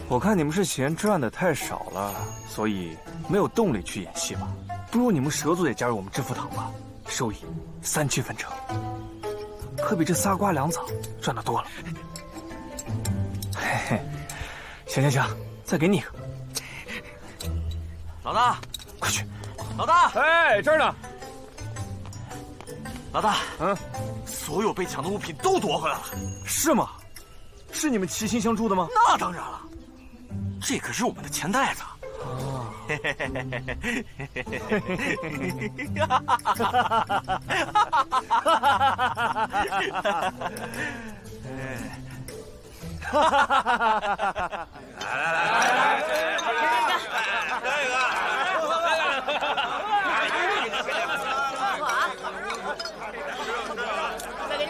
我看你们是嫌赚的太少了，所以没有动力去演戏吧？不如你们蛇族也加入我们致富堂吧，收益3七分成，可比这仨瓜两枣赚的多了。嘿嘿，行，再给你一个。老大，快去！老大，哎，这儿呢。老大，所有被抢的物品都夺回来了，是吗？是你们齐心相助的吗？那当然了，这可是我们的钱袋子。哦，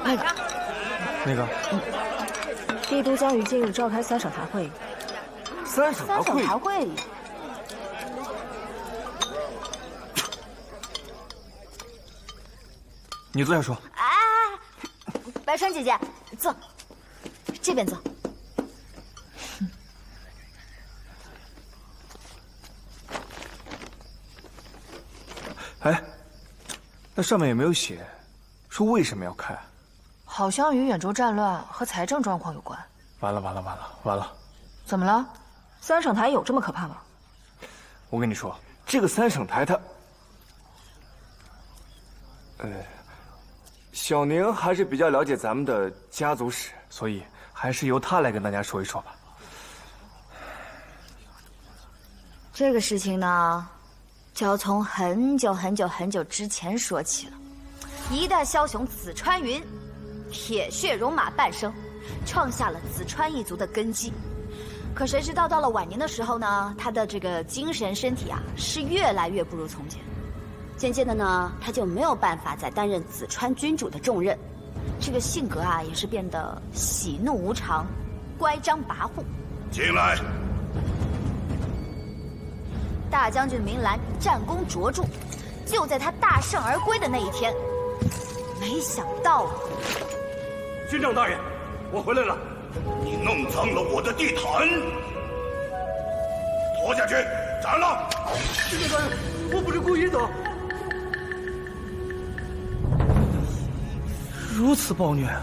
来，那个，帝都将于近日召开3省台会议。3省台会议。你坐下说。白川姐姐，坐，这边坐。哎，那上面有没有写，说为什么要开？好像与远州战乱和财政状况有关。完了！怎么了？3省台有这么可怕吗？我跟你说，这个3省台它，小宁还是比较了解咱们的家族史，所以还是由他来跟大家说一说吧。这个事情呢，就要从很久之前说起了。一代枭雄紫川云，铁血戎马半生，创下了紫川一族的根基。可谁知道到了晚年的时候呢，他的这个精神身体啊是越来越不如从前。渐渐的呢，他就没有办法再担任紫川君主的重任，这个性格啊也是变得喜怒无常，乖张跋扈。进来。大将军明兰战功卓著，就在他大胜而归的那一天，没想到啊！军长大人，我回来了。你弄脏了我的地毯，拖下去斩了！军长大人，我不是故意的。如此暴虐啊！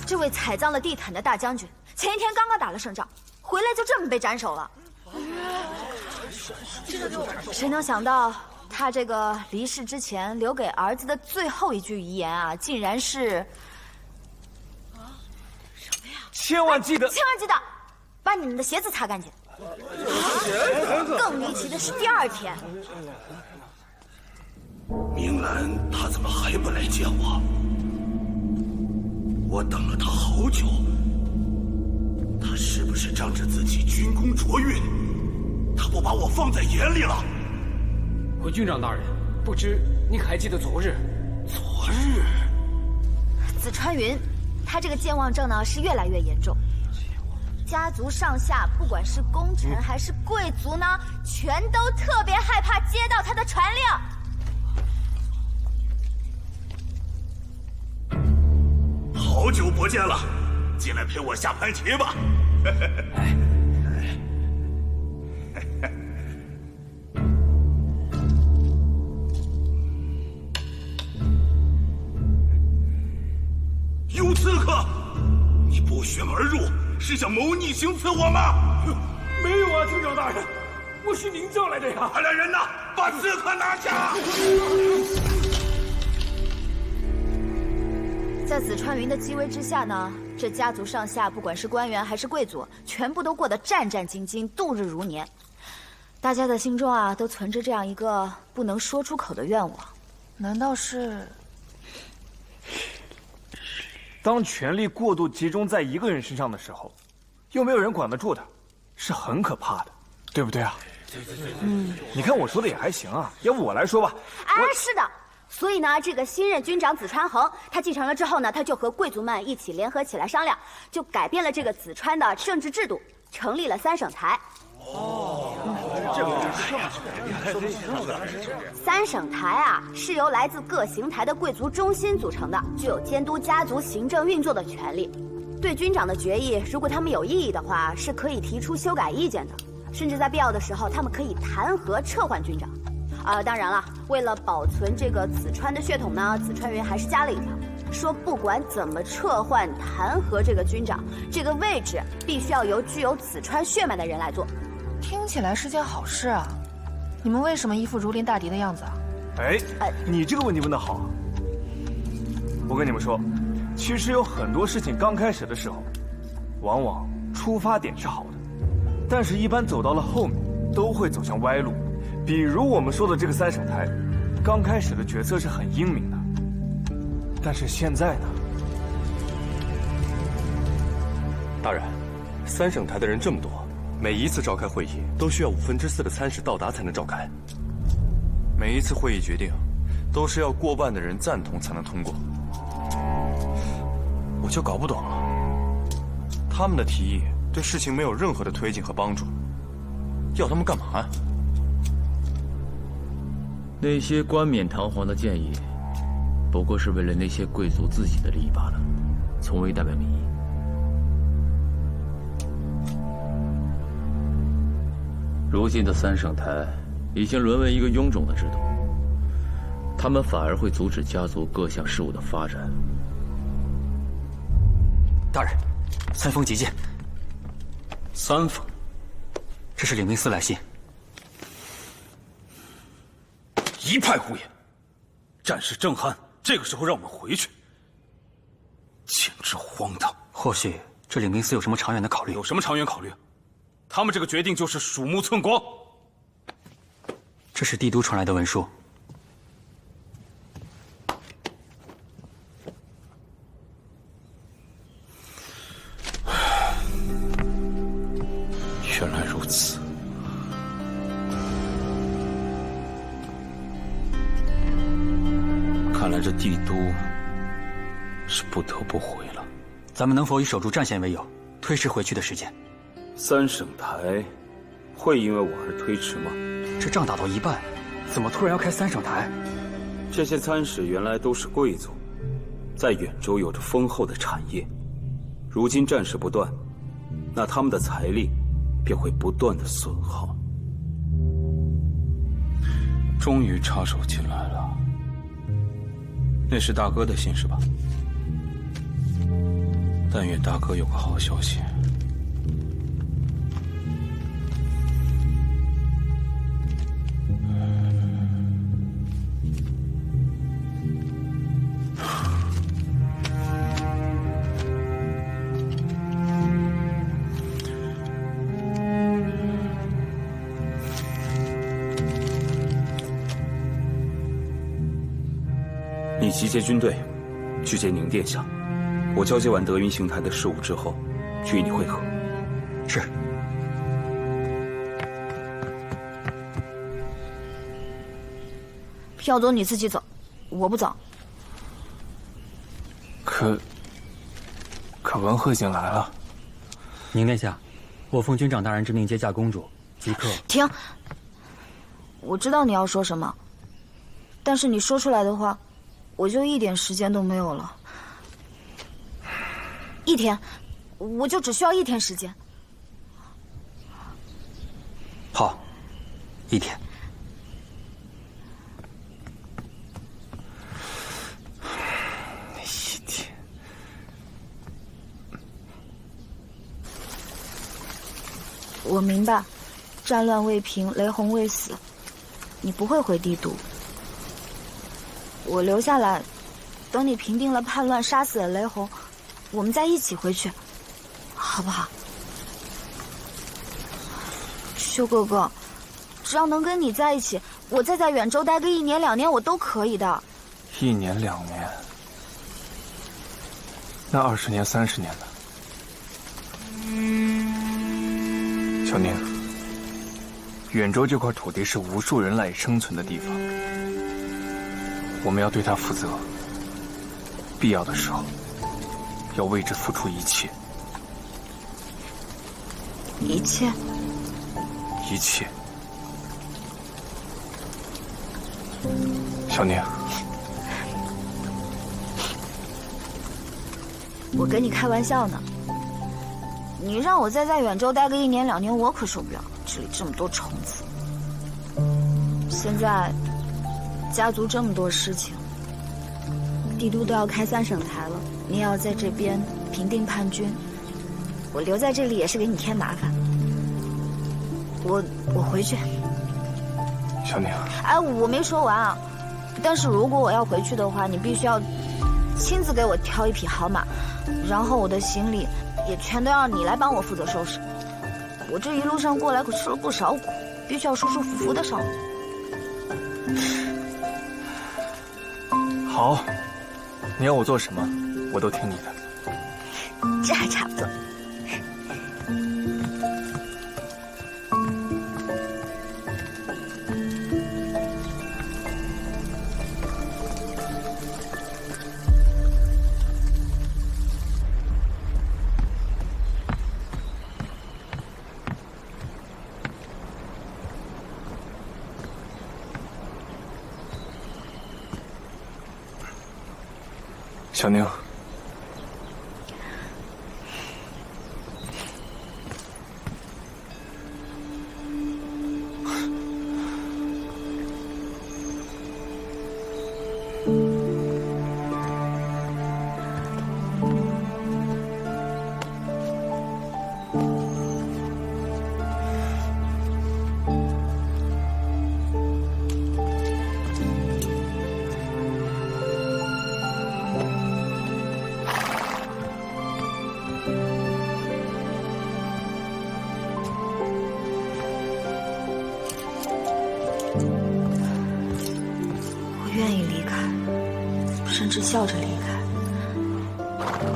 这位踩脏了地毯的大将军，前一天刚刚打了胜仗，回来就这么被斩首了。谁能想到，他这个离世之前留给儿子的最后一句遗言啊，竟然是什么呀？千万记得，把你们的鞋子擦干净。更离奇的是第2天，明兰她怎么还不来见我？我等了她好久，她是不是仗着自己军功卓越，她不把我放在眼里了？回军长大人，不知您还记得昨日？紫川云，他这个健忘症呢是越来越严重。家族上下，不管是功臣还是贵族呢，全都特别害怕接到他的传令。好久不见了，进来陪我下盘棋吧。是想谋逆行刺我吗？没有啊，厅长大人，我是您叫来的呀！快来人呐，把刺客拿下！在紫川云的激威之下呢，这家族上下，不管是官员还是贵族，全部都过得战战兢兢，度日如年。大家的心中啊，都存着这样一个不能说出口的愿望。难道是？当权力过度集中在一个人身上的时候，又没有人管得住他，是很可怕的，对不对啊？你看我说的也还行啊，要不我来说吧。是的。所以呢，这个新任军长紫川恒，他继承了之后呢，他就和贵族们一起联合起来商量，就改变了这个紫川的政治制度，成立了3省台。3省台啊，是由来自各邢台的贵族中心组成的，具有监督家族行政运作的权利。对军长的决议，如果他们有异议的话，是可以提出修改意见的，甚至在必要的时候，他们可以弹劾撤换军长。当然了，为了保存这个紫川的血统呢，紫川云还是加了一条，说不管怎么撤换、弹劾这个军长，这个位置必须要由具有紫川血脉的人来做。听起来是件好事啊！你们为什么一副如临大敌的样子啊？你这个问题问得好。我跟你们说，其实有很多事情刚开始的时候，往往出发点是好的，但是一般走到了后面，都会走向歪路。比如我们说的这个3省台，刚开始的决策是很英明的，但是现在呢？大人，3省台的人这么多，每一次召开会议都需要4/5的参事到达才能召开。每一次会议决定，都是要过半的人赞同才能通过。我就搞不懂了，他们的提议对事情没有任何的推进和帮助，要他们干嘛呀？那些冠冕堂皇的建议，不过是为了那些贵族自己的利益罢了，从未代表民意。如今的3省台已经沦为一个臃肿的制度，他们反而会阻止家族各项事务的发展。大人，3封急件。3封，这是领兵司来信。一派胡言！战事正酣，这个时候让我们回去，简直荒唐。或许这领兵司有什么长远的考虑？有什么长远考虑？他们这个决定就是鼠目寸光。这是帝都传来的文书。原来如此。看来这帝都是不得不回了。咱们能否以守住战线为由，推迟回去的时间？3省台会因为我而推迟吗？这仗打到一半，怎么突然要开3省台？这些参使原来都是贵族，在远州有着丰厚的产业。如今战事不断，那他们的财力便会不断的损耗。终于插手进来了。那是大哥的信是吧？但愿大哥有个好消息。你集结军队，去见宁殿下。我交接完德云邢台的事务之后，去与你会合。是。要走你自己走，我不走。可文鹤已经来了。宁殿下，我奉军长大人之命接驾公主，即刻。停！我知道你要说什么，但是你说出来的话，我就一点时间都没有了。1天，我就只需要1天时间。好，1天。1天。我明白，战乱未平，雷洪未死，你不会回帝都。我留下来，等你平定了叛乱，杀死了雷洪，我们再一起回去，好不好？修哥哥，只要能跟你在一起，我再在远州待个1年2年，我都可以的。1年2年，那20年30年呢？小宁，远州这块土地是无数人赖以生存的地方，我们要对它负责，必要的时候要为之付出一切。一切？一切。小宁，我跟你开玩笑呢。你让我再在远州待个1年2年，我可受不了，这里这么多虫子。现在家族这么多事情，帝都都要开3省台了，你也要在这边平定叛军，我留在这里也是给你添麻烦。我回去。小宁，哎，我没说完啊。但是如果我要回去的话，你必须要亲自给我挑一匹好马，然后我的行李也全都要你来帮我负责收拾。我这一路上过来可吃了不少苦，必须要舒舒服服的上路。好，你要我做什么，我都听你的。这还差不多。小宁，甚至笑着离开，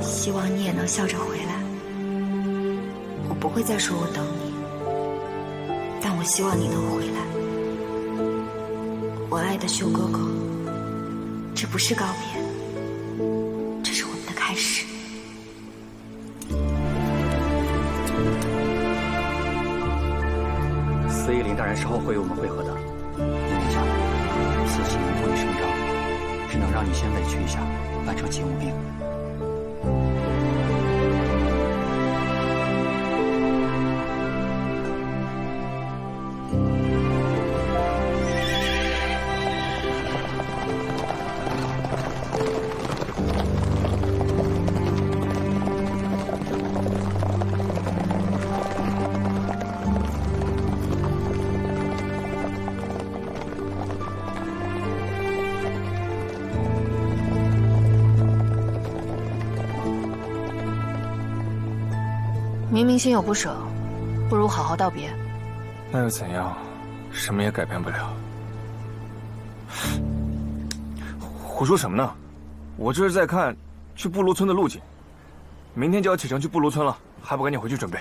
希望你也能笑着回来。我不会再说我等你，但我希望你能回来。我爱的修哥哥，这不是告别，这是我们的开始。司义林大人稍后会与我们会合的。殿下，此行不宜声张，只能让你先委屈一下，办成勤务兵。明明心有不舍，不如好好道别。那又怎样？什么也改变不了。胡说什么呢？我这是在看去布芦村的路径，明天就要启程去布芦村了，还不赶紧回去准备？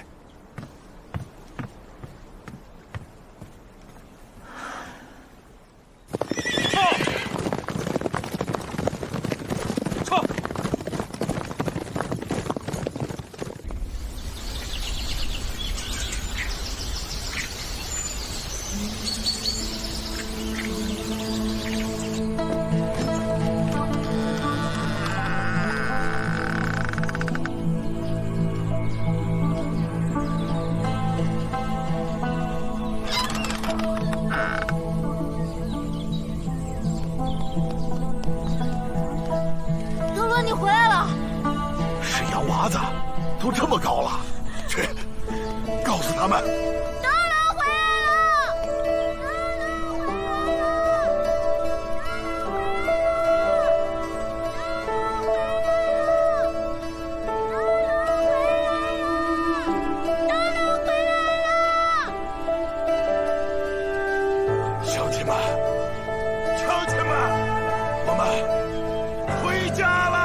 都这么高了，去告诉他们，乡亲们，我们回家了。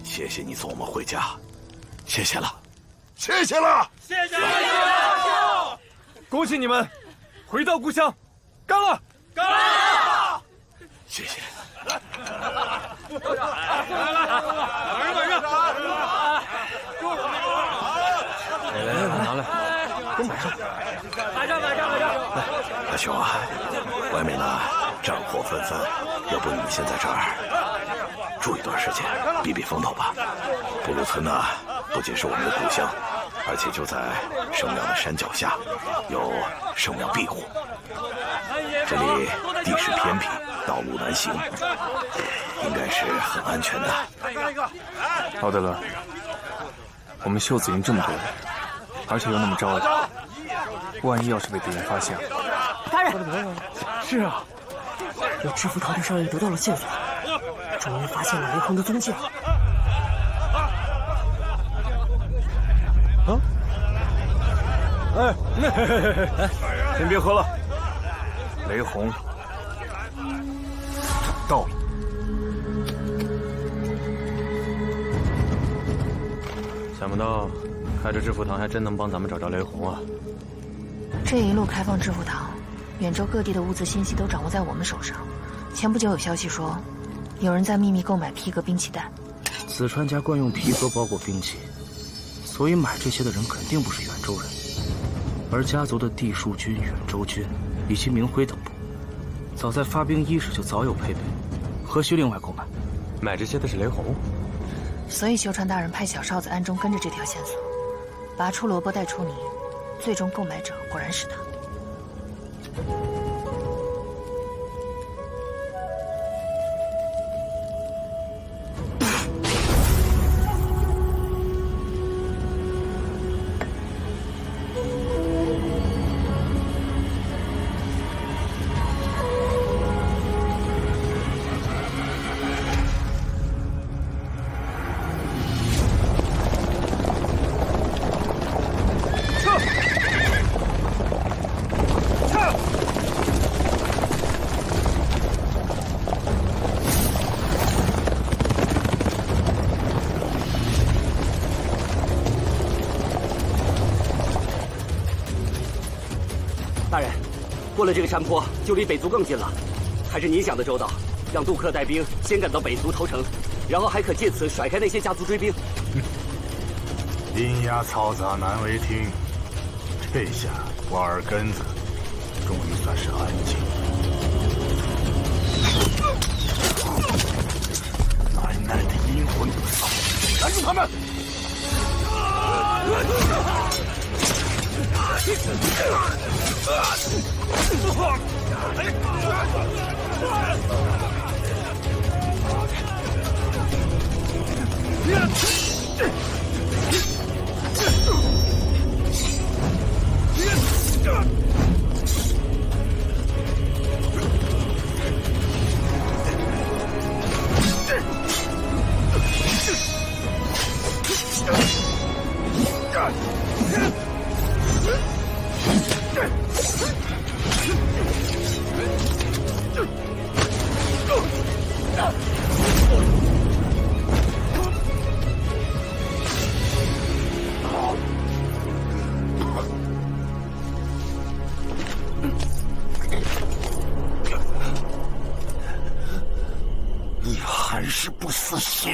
谢谢你送我们回家，谢谢了，谢谢了，谢谢了！恭喜你们回到故乡，干了！干了！谢谢。来，拿来，给我买上！买上！大兄啊，外面呢战火纷纷，要不你们先在这儿住一段时间，避避风头吧。布鲁村呢，不仅是我们的故乡，而且就在圣庙的山脚下，有圣庙庇护。这里地势偏僻，道路难行，应该是很安全的。奥德勒，我们秀子营这么多人，而且又那么着急，万一要是被敌人发现了，大人，是啊，有制服团的少爷得到了线索，终于发现了雷洪的踪迹了。啊！哎，先别喝了。雷洪到了。想不到开着制服堂还真能帮咱们找着雷洪啊！这一路开放制服堂，远州各地的物资信息都掌握在我们手上。前不久有消息说，有人在秘密购买皮革兵器弹。子川家惯用皮革包裹兵器，所以买这些的人肯定不是远州人。而家族的地戍军、远州军以及明辉等部，早在发兵伊始就早有配备，何须另外购买？买这些的是雷洪，所以修川大人派小哨子暗中跟着这条线索，拔出萝卜带出泥，最终购买者果然是他。大人，过了这个山坡就离北族更近了，还是您想的周到，让杜克带兵先赶到北族投诚，然后还可借此甩开那些家族追兵。阴压嘈杂难为听，这下我耳根子终于算是安静。奶奶的阴魂不散，拦住他们！你还是不死心。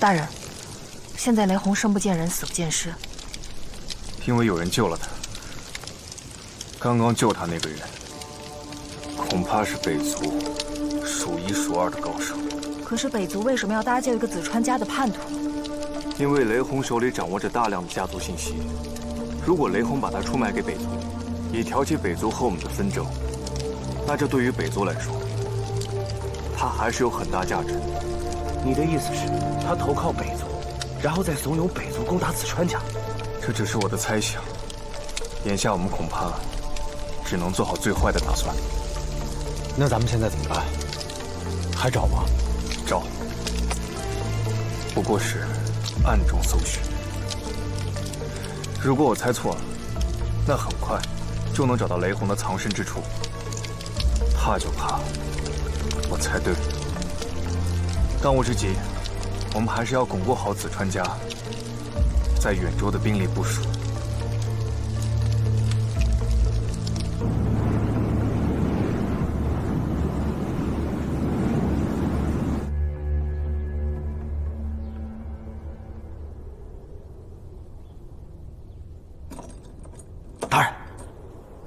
大人，现在雷洪生不见人，死不见尸，因为有人救了他。刚刚救他那个人，恐怕是北族数一数二的高手。可是北族为什么要搭救一个子川家的叛徒？因为雷洪手里掌握着大量的家族信息，如果雷洪把他出卖给北族，以挑起北族和我们的纷争，那这对于北族来说，他还是有很大价值的。你的意思是，他投靠北族，然后再怂恿北族攻打子川家？这只是我的猜想。眼下我们恐怕只能做好最坏的打算。那咱们现在怎么办？还找吗？找，不过是暗中搜寻。如果我猜错了，那很快就能找到雷洪的藏身之处。怕就怕我猜对了。当务之急，我们还是要巩固好子川家在远州的兵力部署。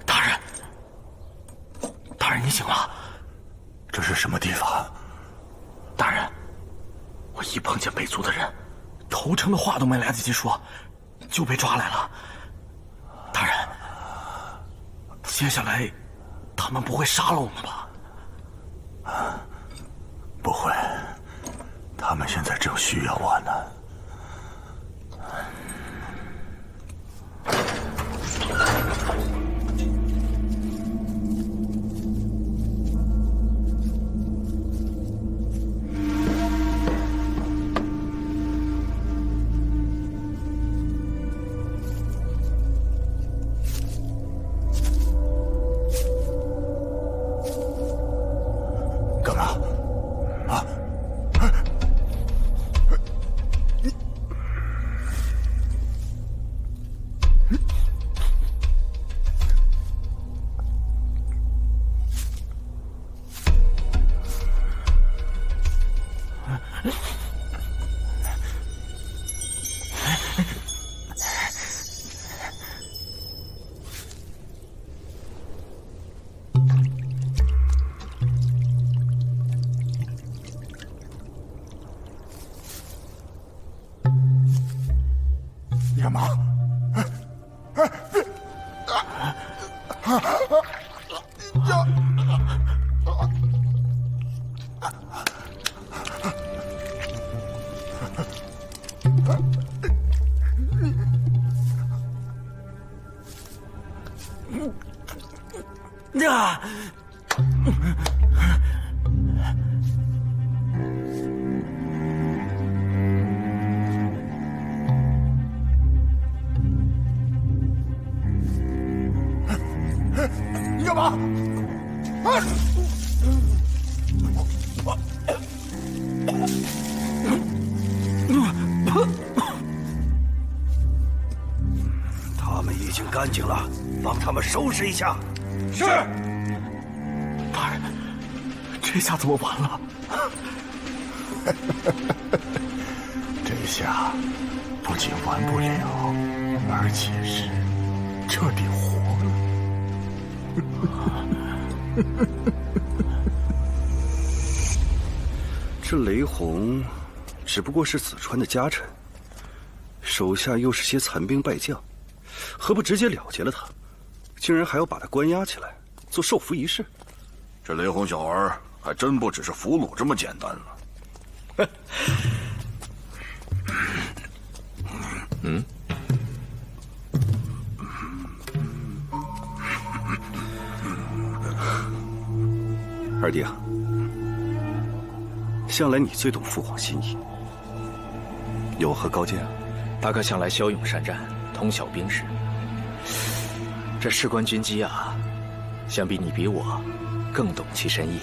大人，你醒了？这是什么地方？大人，我一碰见北族的人，投诚的话都没来得及说，就被抓来了。大人，接下来他们不会杀了我们吧？不会，他们现在正需要我呢。干嘛？啊！你干嘛？呀！你干嘛？他们已经干净了，帮他们收拾一下。是。大人，这下怎么完了？这下不仅完不了，而且是彻底活了。这雷洪只不过是子川的家臣，手下又是些残兵败将，何不直接了结了他？竟然还要把他关押起来做受俘仪式。这雷洪小儿还真不只是俘虏这么简单了。嗯。二弟啊，向来你最懂父皇心意，有何高见啊？大哥向来骁勇善战，通晓兵事。这事关军机啊，想必你比我更懂其深意。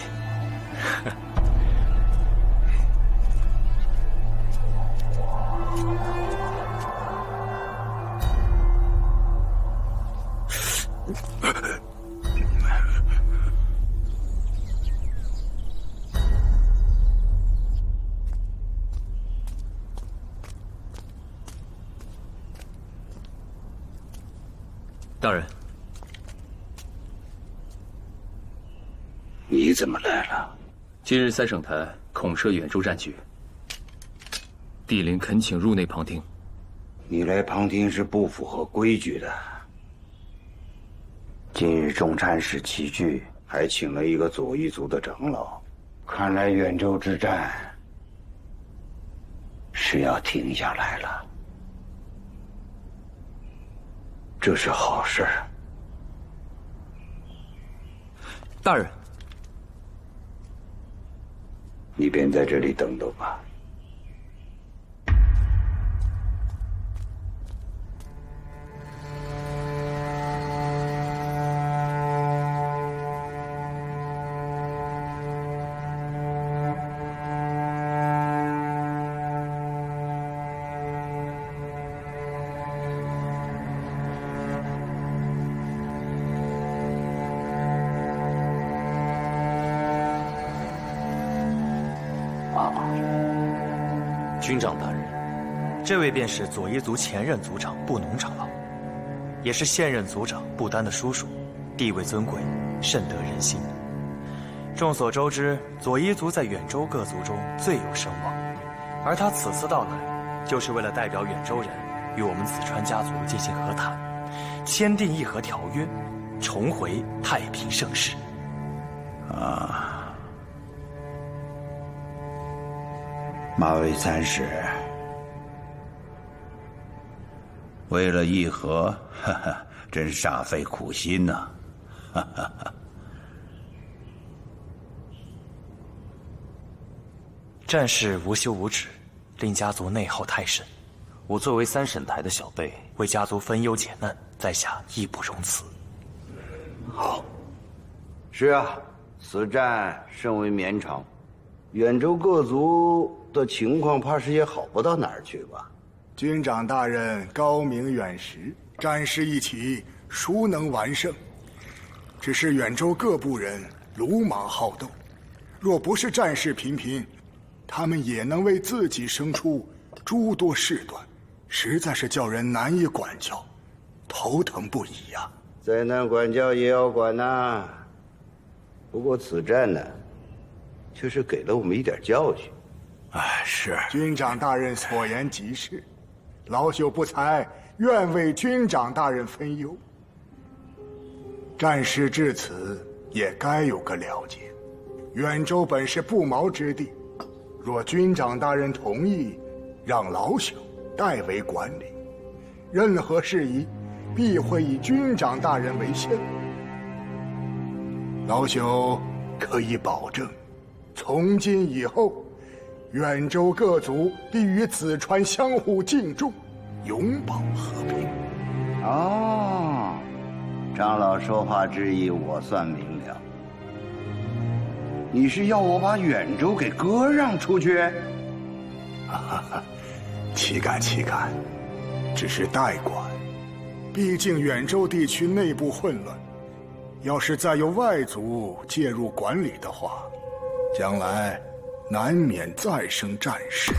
大人，你怎么来了？今日三省台恐涉远州战局，帝陵恳请入内旁听。你来旁听是不符合规矩的。今日众禅使齐聚，还请了一个左翼族的长老，看来远州之战是要停下来了。这是好事。大人，你便在这里等等吧。军长大人，这位便是左夷族前任族长布农长老，也是现任族长布丹的叔叔，地位尊贵，甚得人心。众所周知，左夷族在远州各族中最有声望，而他此次到来，就是为了代表远州人与我们子川家族进行和谈，签订议和条约，重回太平盛世。马尾参使，为了议和，真煞费苦心呐！战事无休无止，令家族内耗太深。我作为三省台的小辈，为家族分忧解难，在下义不容辞。好，是啊，此战甚为绵长，远州各族的情况怕是也好不到哪儿去吧？军长大人高明远识，战事一起，孰能完胜？只是远州各部人鲁莽好斗，若不是战事频频，他们也能为自己生出诸多事端，实在是叫人难以管教，头疼不已呀。再难管教也要管呐。不过此战呢，却是给了我们一点教训。是军长大人所言极是，老朽不才，愿为军长大人分忧。战事至此，也该有个了结。远州本是不毛之地，若军长大人同意，让老朽代为管理，任何事宜必会以军长大人为先。老朽可以保证，从今以后，远州各族必与子川相互敬重，永保和平。哦，长老说话之意我算明了。你是要我把远州给割让出去？岂敢岂敢，只是代管。毕竟远州地区内部混乱，要是再有外族介入管理的话，将来难免再生战事。